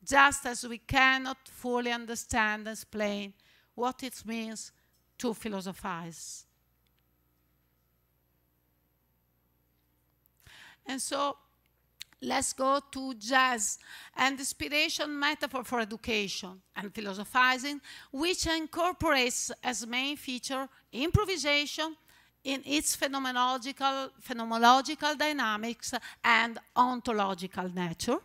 just as we cannot fully understand and explain what it means to philosophize. And so, let's go to jazz and inspiration metaphor for education and philosophizing, which incorporates as main feature improvisation in its phenomenological dynamics and ontological nature,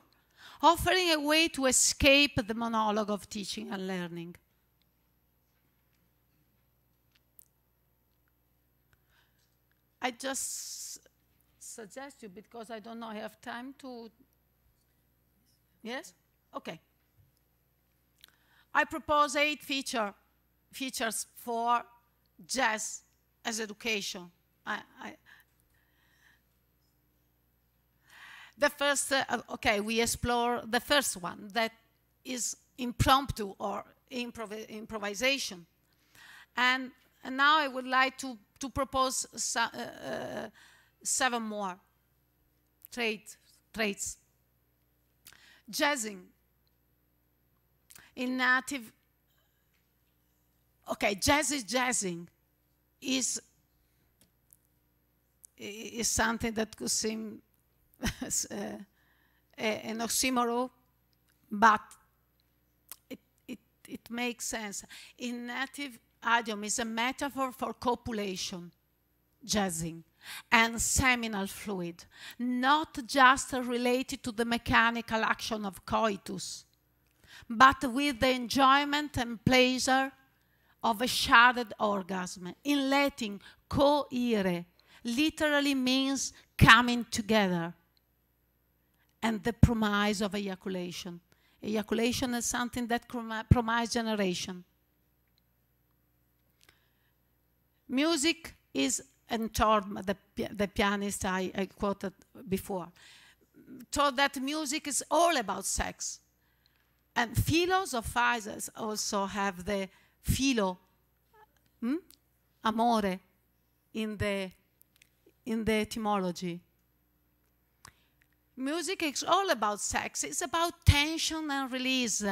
offering a way to escape the monologue of teaching and learning. I just suggest you, because I don't know, I have time to... Yes? Okay. I propose 8 features for jazz as education. The first, okay, we explore the first one, that is impromptu or improvisation. And now I would like to propose 7 more traits. Jazzing. In native, okay, jazzing is something that could seem an oxymoron, but it makes sense. In native idiom, is a metaphor for copulation, jazzing, and seminal fluid, not just related to the mechanical action of coitus, but with the enjoyment and pleasure of a shared orgasm. In Latin, coire literally means coming together, and the promise of ejaculation. Ejaculation is something that promises generation. Music is, and Torm, the pianist I quoted before, thought that music is all about sex. And philosophizers also have the philo, amore, in the etymology. Music is all about sex. It's about tension and release,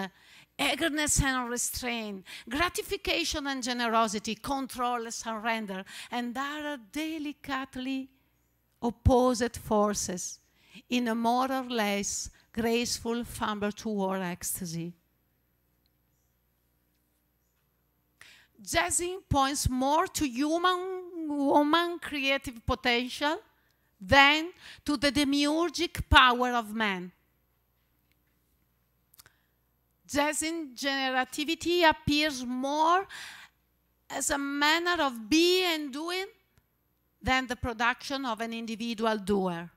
eagerness and restraint, gratification and generosity, control and surrender, and are delicately opposite forces in a more or less graceful fumble toward ecstasy. Jazzing points more to woman creative potential than to the demiurgic power of man. Jazzing generativity appears more as a manner of being and doing than the production of an individual doer.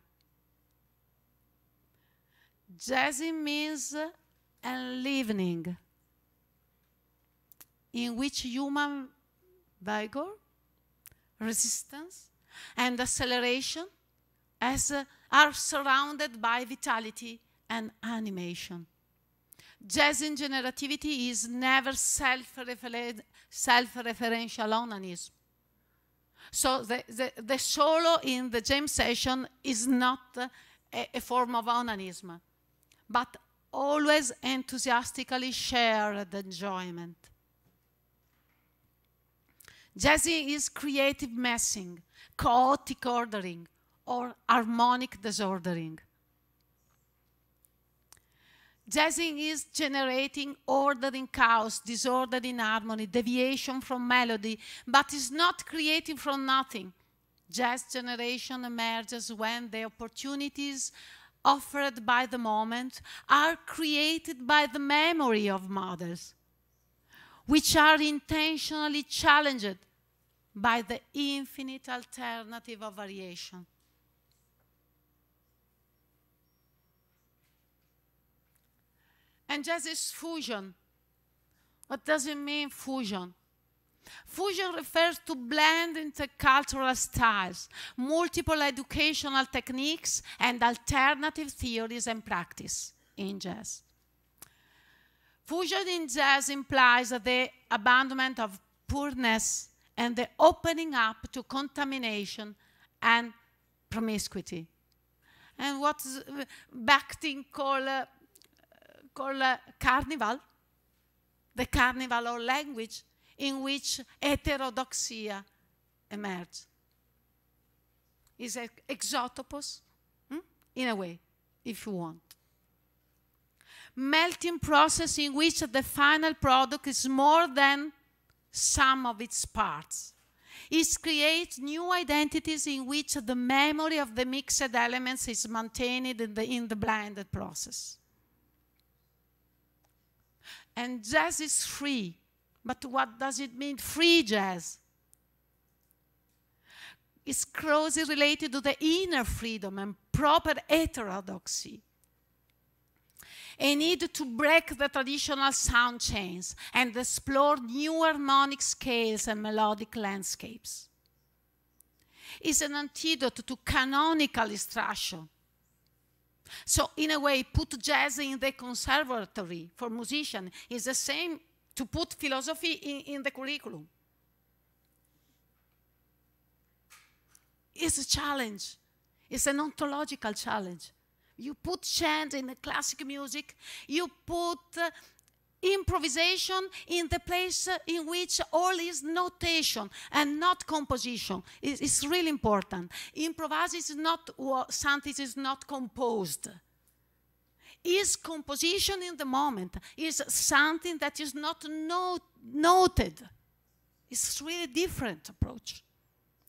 Jazzing means enlivening, in which human vigor, resistance, and acceleration are surrounded by vitality and animation. Jazzing generativity is never self-referential onanism. So the solo in the jam session is not a form of onanism, but always enthusiastically shared enjoyment. Jazzing is creative messing, chaotic ordering, or harmonic disordering. Jazzing is generating order in chaos, disorder in harmony, deviation from melody, but is not creating from nothing. Jazz generation emerges when the opportunities offered by the moment are created by the memory of mothers, which are intentionally challenged by the infinite alternative of variation. And jazz is fusion. What does it mean, fusion? Fusion refers to blend intercultural styles, multiple educational techniques, and alternative theories and practice in jazz. Fusion in jazz implies the abandonment of pureness and the opening up to contamination and promiscuity. And what Bakhtin called carnival, the carnival or language in which heterodoxia emerged. Is an exotopos, in a way, if you want. Melting process in which the final product is more than sum of its parts. It creates new identities in which the memory of the mixed elements is maintained in the blended process. And jazz is free. But what does it mean, free jazz? It's closely related to the inner freedom and proper heterodoxy. a need to break the traditional sound chains and explore new harmonic scales and melodic landscapes. It's an antidote to canonical instruction. So in a way, put jazz in the conservatory for musicians is the same to put philosophy in the curriculum. It's a challenge. It's an ontological challenge. You put chant in the classic music, you put improvisation in the place in which all is notation and not composition. It's really important. Improvisation is not something is not composed. Is composition in the moment, is something that is not noted. It's really a different approach.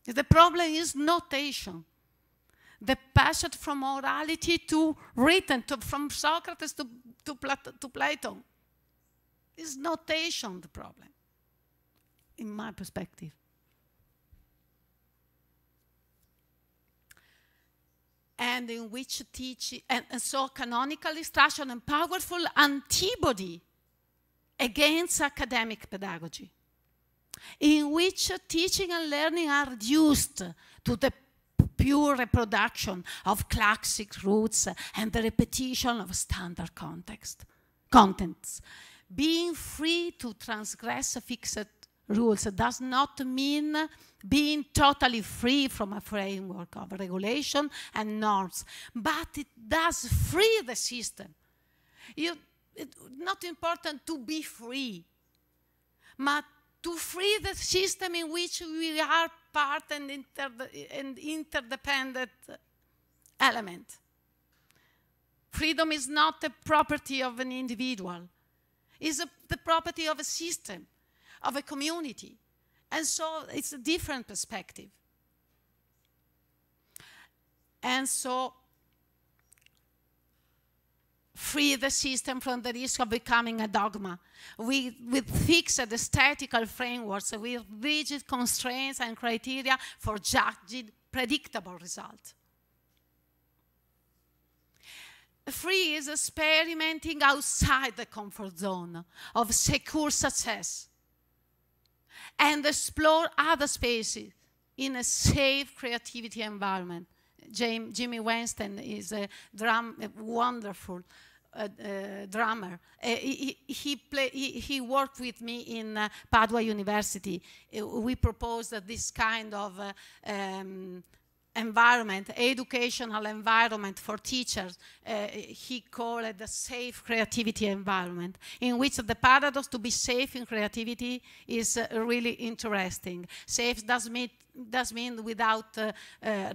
The problem is notation. The passage from orality to written, from Socrates to Plato. Is notation the problem, in my perspective. And in which teaching, and so canonical instruction and powerful antibody against academic pedagogy, in which teaching and learning are reduced to the pure reproduction of classic roots and the repetition of standard contents. Being free to transgress fixed rules does not mean being totally free from a framework of regulation and norms, but it does free the system. It's not important to be free, but to free the system in which we are part and interdependent element. Freedom is not a property of an individual. It's the property of a system, of a community. And so it's a different perspective. And so free the system from the risk of becoming a dogma with fixed aesthetical frameworks, with rigid constraints and criteria for judging predictable results. Free is experimenting outside the comfort zone of secure success and explore other spaces in a safe creativity environment. Jimmy Weinstein is a wonderful drummer. He worked with me in Padua University. We proposed this kind of environment, educational environment for teachers. He called it a safe creativity environment, in which the paradox to be safe in creativity is really interesting. Safe does mean without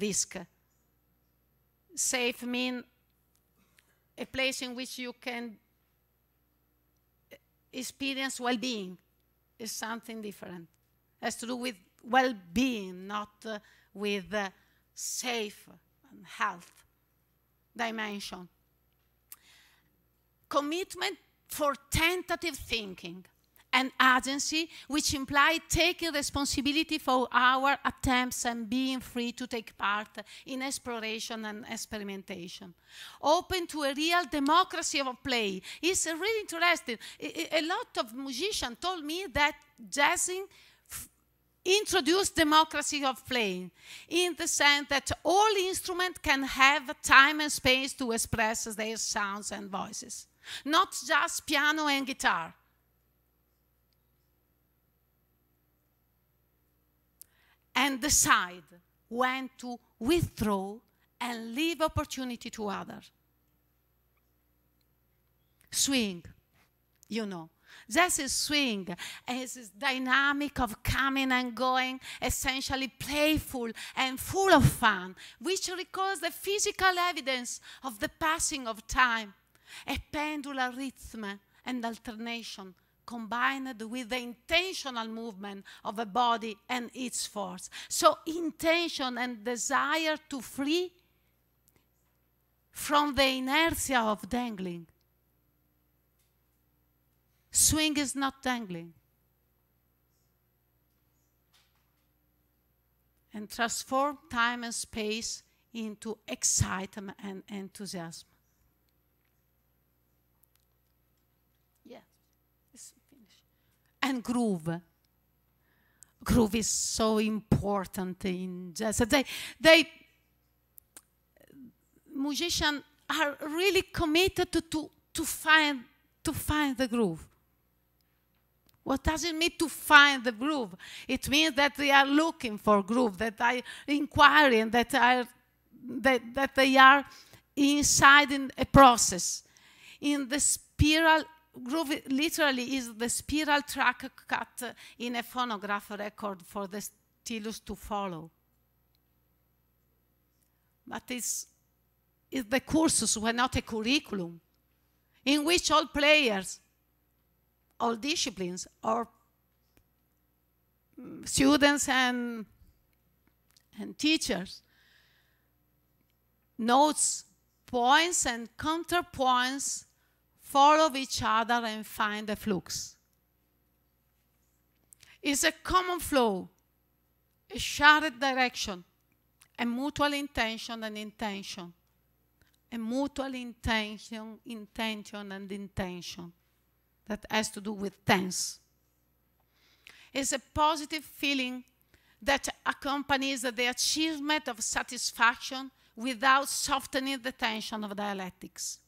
risk. Safe means a place in which you can experience well-being. Is something different. It has to do with well-being, not with safe and health dimension. Commitment for tentative thinking and agency, which imply taking responsibility for our attempts and being free to take part in exploration and experimentation. Open to a real democracy of play. It's really interesting. A lot of musicians told me that jazzing introduced democracy of playing, in the sense that all instruments can have time and space to express their sounds and voices, not just piano and guitar. And decide when to withdraw and leave opportunity to others. Swing, you know. Jazz is swing, it's this dynamic of coming and going, essentially playful and full of fun, which recalls the physical evidence of the passing of time, a pendular rhythm and alternation combined with the intentional movement of a body and its force. So intention and desire to flee from the inertia of dangling. Swing is not dangling. And transform time and space into excitement and enthusiasm. and groove. Groove is so important in jazz. Musicians are really committed to find the groove. What does it mean to find the groove? It means that they are looking for groove, that they are inquiring, that they are inside in a process. In the spiral, groove literally is the spiral track cut in a phonograph record for the stylus to follow. But it's the cursus, well, not a curriculum, in which all players, all disciplines, or students and teachers, notes, points and counterpoints follow each other and find a flux. It's a common flow, a shared direction, a mutual intention and intention, a mutual intention and intention that has to do with tense. It's a positive feeling that accompanies the achievement of satisfaction without softening the tension of dialectics.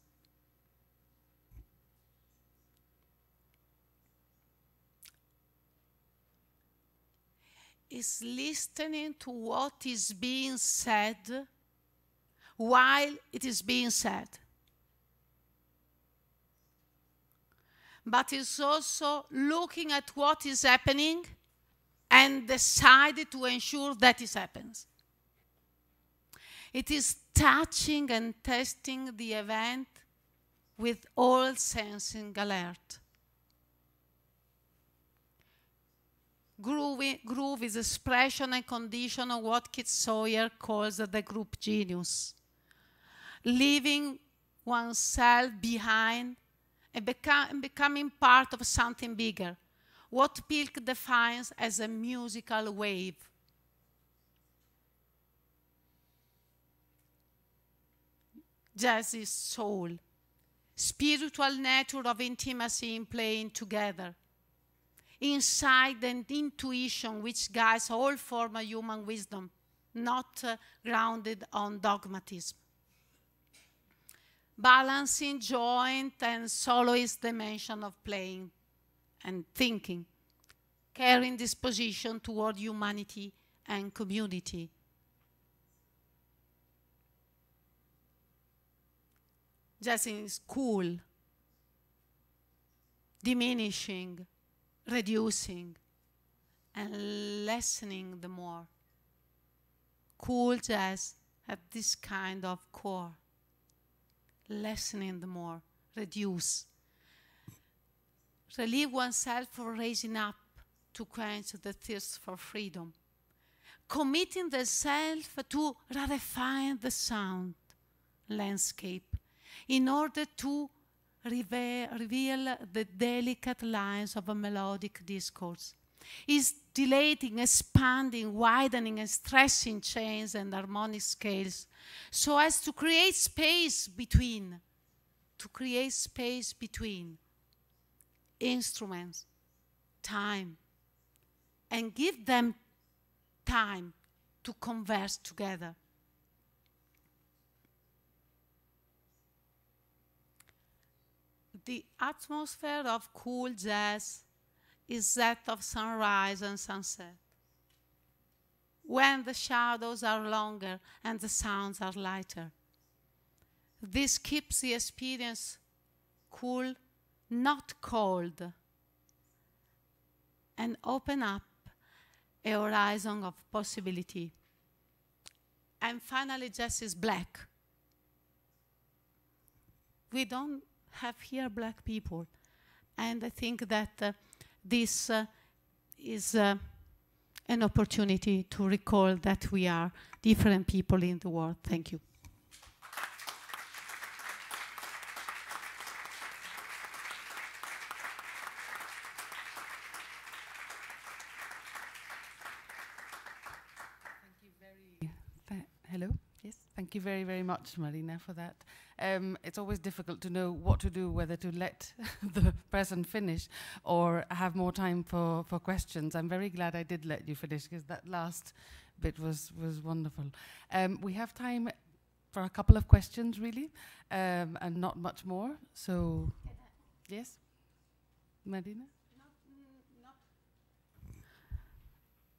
It's listening to what is being said while it is being said. But it's also looking at what is happening and deciding to ensure that it happens. It is touching and testing the event with all sensing alert. Groove is expression and condition of what Keith Sawyer calls the group genius. Leaving oneself behind and becoming part of something bigger, what ICPIC defines as a musical wave. Jazz is soul, spiritual nature of intimacy in playing together, insight and intuition which guides all form of human wisdom, not grounded on dogmatism. Balancing joint and soloist dimension of playing and thinking, caring disposition toward humanity and community. Jazz is cool, diminishing, reducing, and lessening the more. Cool jazz has this kind of core. Lessening the more, reduce. Relieve oneself for raising up to quench the thirst for freedom. Committing the self to rarefying the sound landscape in order to reveal the delicate lines of a melodic discourse. Is dilating, expanding, widening, and stressing chains and harmonic scales so as to create space between, instruments, time, and give them time to converse together. The atmosphere of cool jazz is that of sunrise and sunset, when the shadows are longer and the sounds are lighter. This keeps the experience cool, not cold, and open up a horizon of possibility. And finally, jazz is black. We don't have here black people, and I think that this is an opportunity to recall that we are different people in the world. Thank you. Hello? Yes, thank you very, very much, Marina, for that. It's always difficult to know what to do, whether to let the person finish or have more time for questions. I'm very glad I did let you finish, because that last bit was wonderful. We have time for a couple of questions, really, and not much more. So, yes, Marina?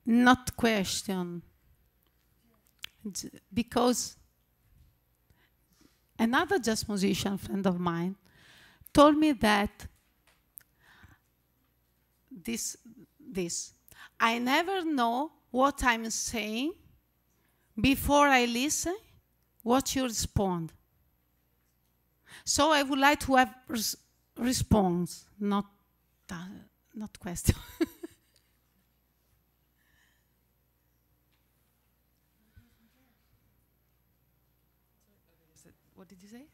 Not question. Because another jazz musician friend of mine told me that I never know what I'm saying before I listen, what you respond. So I would like to have response, not question. What did you say?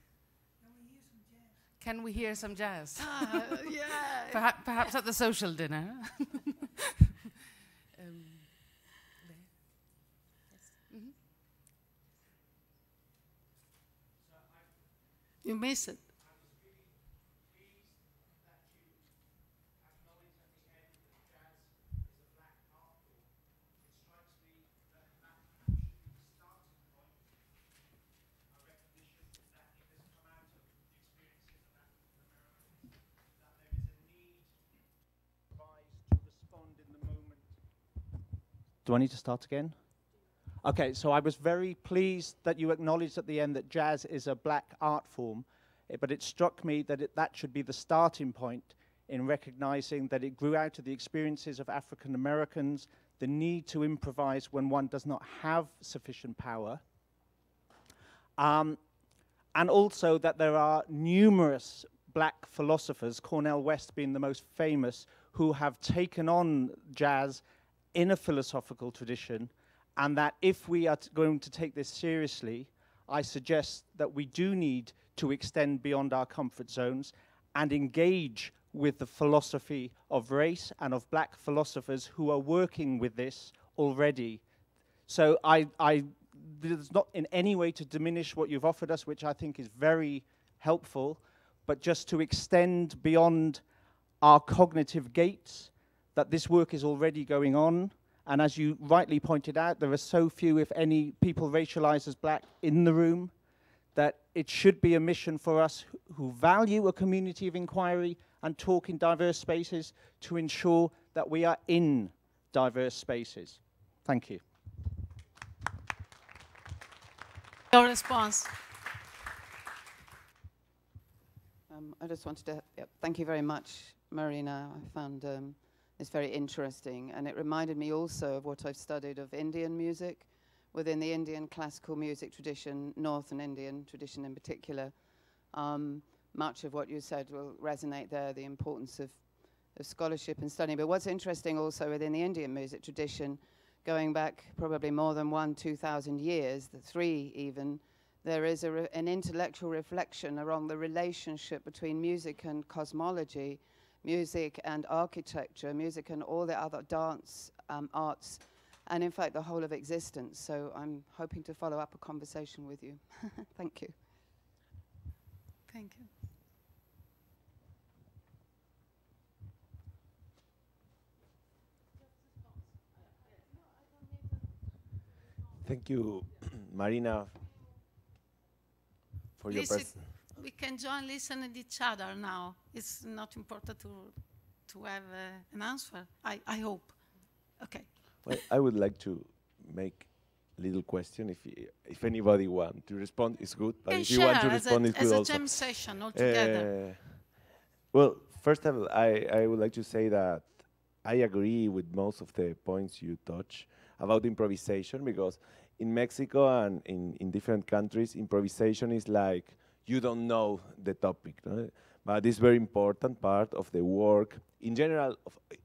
Can we hear some jazz? Yeah. Perhaps at the social dinner. You miss it. Do I need to start again? Okay, so I was very pleased that you acknowledged at the end that jazz is a black art form, but it struck me that that should be the starting point in recognizing that it grew out of the experiences of African Americans, the need to improvise when one does not have sufficient power, and also that there are numerous black philosophers, Cornel West being the most famous, who have taken on jazz in a philosophical tradition, and that if we are going to take this seriously, I suggest that we do need to extend beyond our comfort zones and engage with the philosophy of race and of black philosophers who are working with this already. So it's not in any way to diminish what you've offered us, which I think is very helpful, but just to extend beyond our cognitive gates, that this work is already going on. And as you rightly pointed out, there are so few, if any, people racialized as black in the room, that it should be a mission for us who value a community of inquiry and talk in diverse spaces to ensure that we are in diverse spaces. Thank you. Your response. I just wanted to thank you very much, Marina. I found it's very interesting, and it reminded me also of what I've studied of Indian music within the Indian classical music tradition, Northern Indian tradition in particular. Much of what you said will resonate there, the importance of scholarship and studying. But what's interesting also within the Indian music tradition, going back probably more than 2,000 years, 3 even, there is an intellectual reflection around the relationship between music and cosmology, music and architecture, music and all the other dance arts, and in fact the whole of existence. So I'm hoping to follow up a conversation with you. Thank you. Thank you. Thank you, Marina, for your presence. We can join listen at each other now. It's not important to have an answer, I hope. Okay. Well, I would like to make a little question. If anybody want to respond, it's good. But if you want to respond, it's good also. As a jam session altogether. Well, first of all, I would like to say that I agree with most of the points you touch about improvisation, because in Mexico and in different countries, improvisation is like you don't know the topic, no? But it's very important part of the work in general,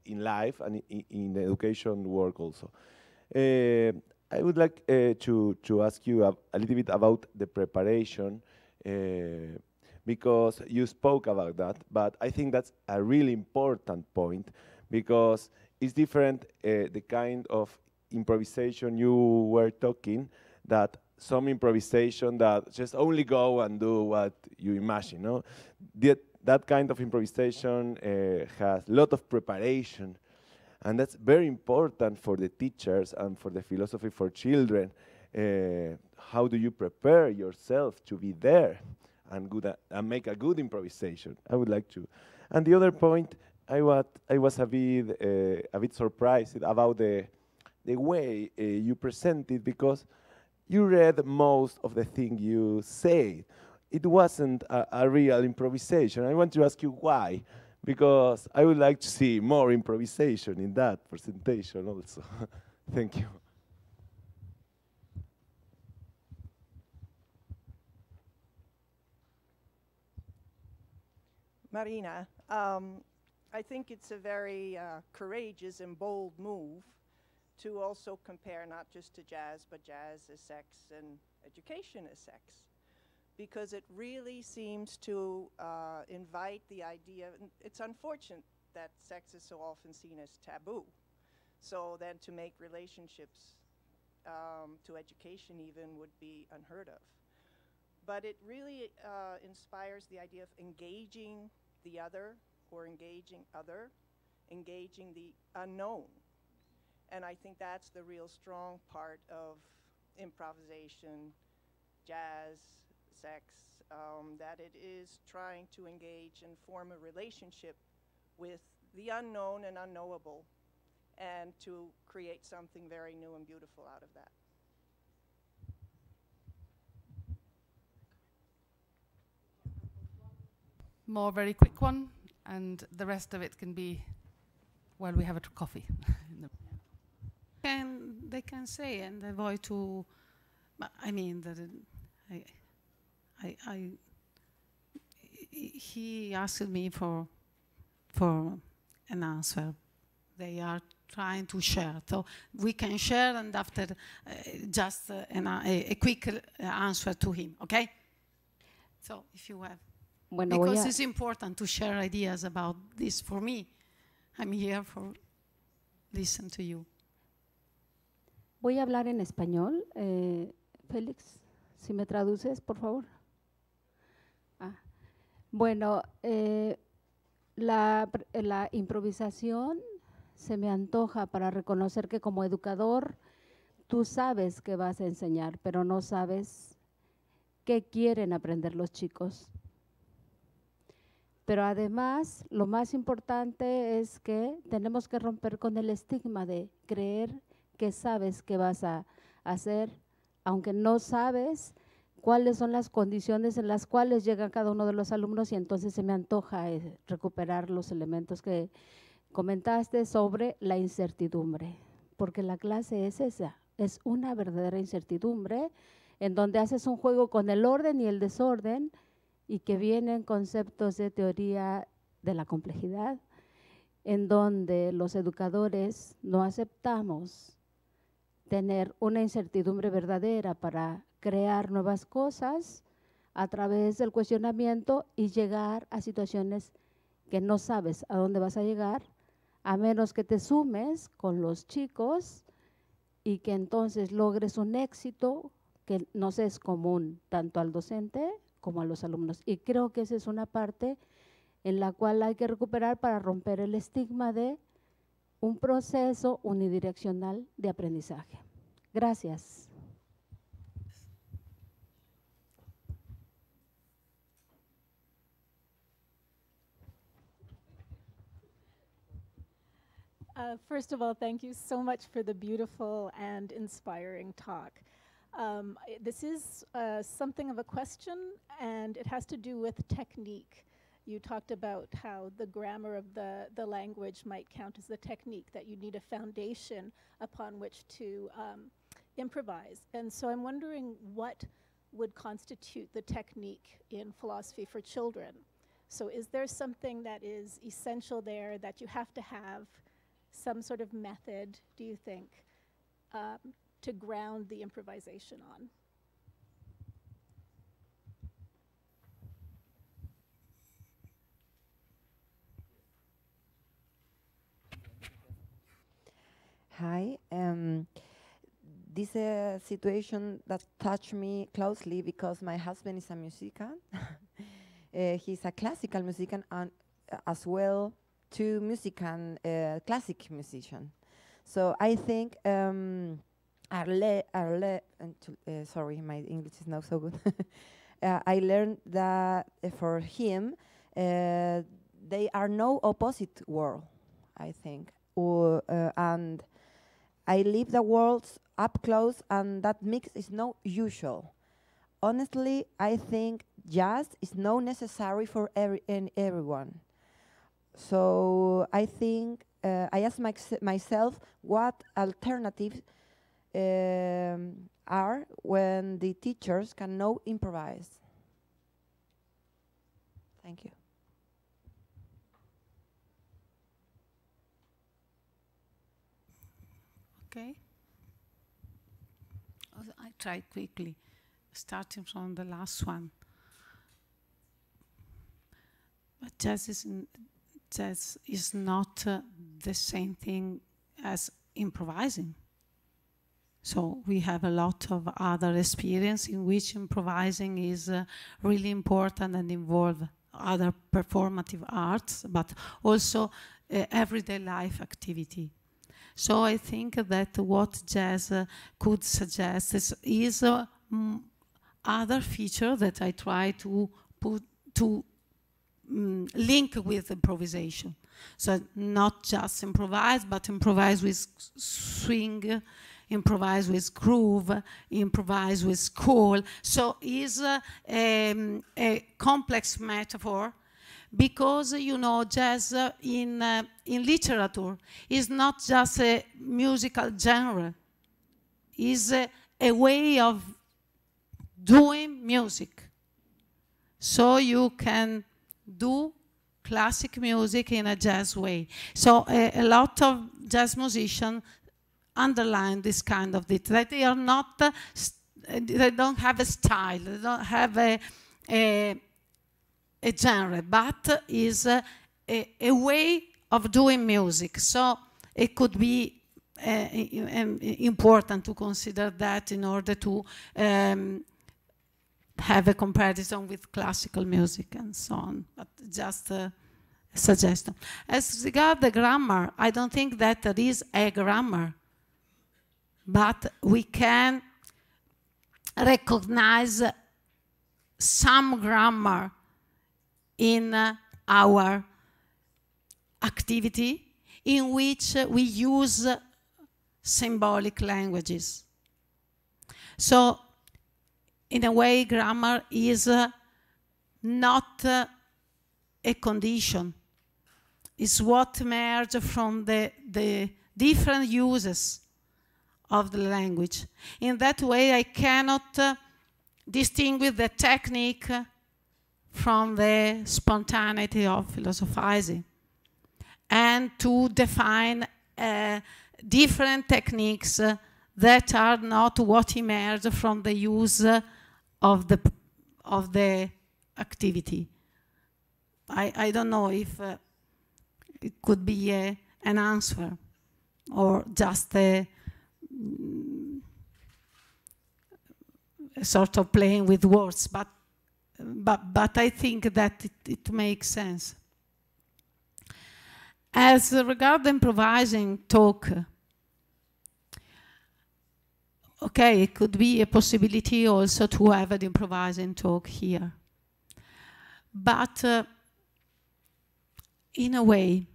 in life and in the education work also. I would like to ask you a little bit about the preparation, because you spoke about that, but I think that's a really important point, because it's different, the kind of improvisation you were talking, that some improvisation that just only go and do what you imagine. No? That kind of improvisation has a lot of preparation, and that's very important for the teachers and for the philosophy for children. How do you prepare yourself to be there and make a good improvisation? I would like to. And the other point, I was a bit surprised about the way you presented, because you read most of the thing you said. It wasn't a real improvisation. I want to ask you why, because I would like to see more improvisation in that presentation also. Thank you. Marina, I think it's a very courageous and bold move to also compare not just to jazz, but jazz as sex and education as sex, because it really seems to invite the idea. It's unfortunate that sex is so often seen as taboo. So then to make relationships to education even would be unheard of. But it really inspires the idea of engaging the other, or engaging the unknown. And I think that's the real strong part of improvisation, jazz, sex, that it is trying to engage and form a relationship with the unknown and unknowable, and to create something very new and beautiful out of that. More very quick one, and the rest of it can be while we have a coffee. And they can say and avoid to. I mean that he asked me for an answer. They are trying to share, so we can share, and after just a quick answer to him. Okay. So if you have. Bueno, because it's important to share ideas about this. For me, I'm here for listen to you. Voy a hablar en español. Félix, si me traduces, por favor. Bueno, la improvisación se me antoja para reconocer que como educador tú sabes que vas a enseñar, pero no sabes qué quieren aprender los chicos. Pero además, lo más importante es que tenemos que romper con el estigma de creer que sabes qué vas a hacer, aunque no sabes cuáles son las condiciones en las cuales llega cada uno de los alumnos, y entonces se me antoja recuperar los elementos que comentaste sobre la incertidumbre, porque la clase es esa, es una verdadera incertidumbre en donde haces un juego con el orden y el desorden, y que vienen conceptos de teoría de la complejidad, en donde los educadores no aceptamos tener una incertidumbre verdadera para crear nuevas cosas a través del cuestionamiento y llegar a situaciones que no sabes a dónde vas a llegar, a menos que te sumes con los chicos y que entonces logres un éxito que nos es común tanto al docente como a los alumnos. Y creo que esa es una parte en la cual hay que recuperar para romper el estigma de un proceso unidireccional de aprendizaje. Gracias. First of all, thank you so much for the beautiful and inspiring talk. This is something of a question, and it has to do with technique. You talked about how the grammar of the language might count as the technique, that you need a foundation upon which to improvise. And so I'm wondering what would constitute the technique in philosophy for children. So is there something that is essential there that you have to have, some sort of method, do you think, to ground the improvisation on? Hi. this situation that touched me closely because my husband is a musician. He's a classical musician and as well to classic musician. So I think sorry, my English is not so good. I learned that for him, they are no opposite world, I think. And I live the worlds up close, and that mix is not usual. Honestly, I think jazz is not necessary for everyone. So I think I ask myself what alternatives are when the teachers cannot improvise. Thank you. Okay. I try quickly, starting from the last one. But jazz is not the same thing as improvising. So we have a lot of other experience in which improvising is really important and involve other performative arts, but also everyday life activity. So I think that what jazz could suggest is other feature that I try to put to link with improvisation. So not just improvise, but improvise with swing, improvise with groove, improvise with call. So is a complex metaphor, because you know jazz in literature is not just a musical genre, is a way of doing music. So you can do classic music in a jazz way. So a lot of jazz musicians underline this kind of thing, that they are not, they don't have a style, they don't have a genre, but is a way of doing music. So it could be important to consider that in order to have a comparison with classical music and so on, but just a suggestion. As regards the grammar, I don't think that there is a grammar, but we can recognize some grammar in our activity in which we use symbolic languages. So in a way, grammar is not a condition. It's what emerges from the different uses of the language. In that way, I cannot distinguish the technique from the spontaneity of philosophizing, and to define different techniques that are not what emerge from the use of the activity. I don't know if it could be an answer or just a sort of playing with words, but I think that it makes sense. As regards improvising talk, okay, it could be a possibility also to have an improvising talk here. But in a way,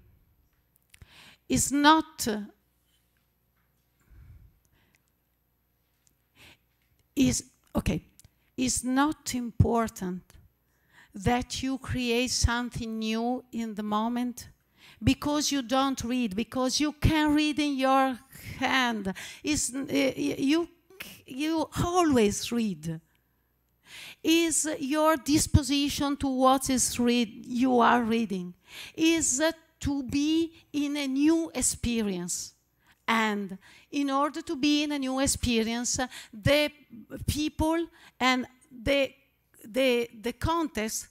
it's not it's not important that you create something new in the moment because you don't read, because you can read in your hand. You always read. Is your disposition to what is you are reading. Is to be in a new experience. And in order to be in a new experience, the people and the context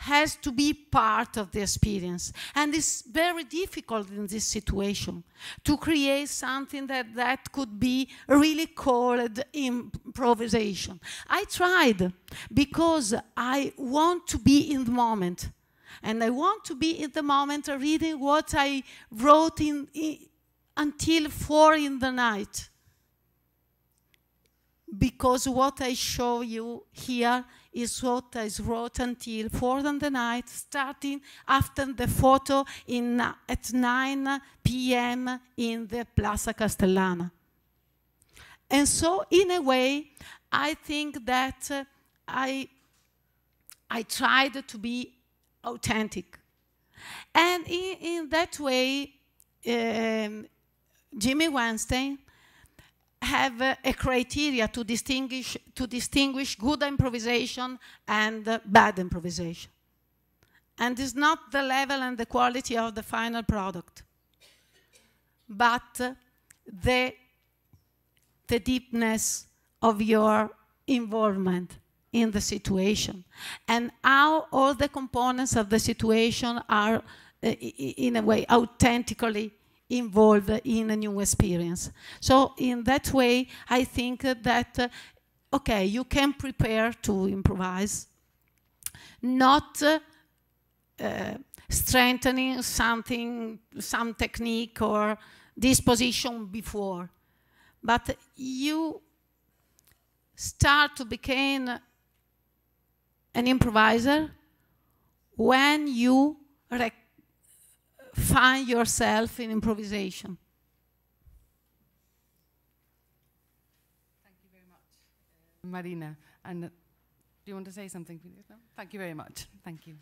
has to be part of the experience. And it's very difficult in this situation to create something that could be really called improvisation. I tried because I want to be in the moment. And I want to be in the moment reading what I wrote until 4 in the night. Because what I show you here is what I wrote until 4 in the night, starting after the photo at 9 p.m. in the Plaza Castellana. And so, in a way, I think that I tried to be authentic. And in that way, Jimmy Weinstein have a criteria to distinguish good improvisation and bad improvisation. And it's not the level and the quality of the final product, but the deepness of your involvement in the situation and how all the components of the situation are, in a way, authentically involved in a new experience. So in that way, I think that, okay, you can prepare to improvise, not strengthening something, some technique or disposition before, but you start to become an improviser when you find yourself in improvisation. Thank you very much, Marina. And do you want to say something? No? Thank you very much. Thank you.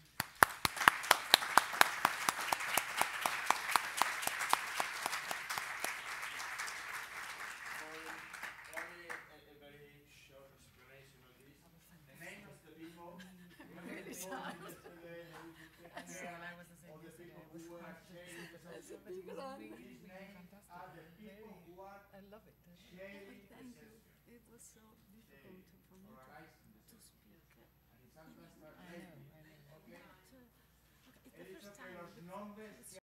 He dicho que los nombres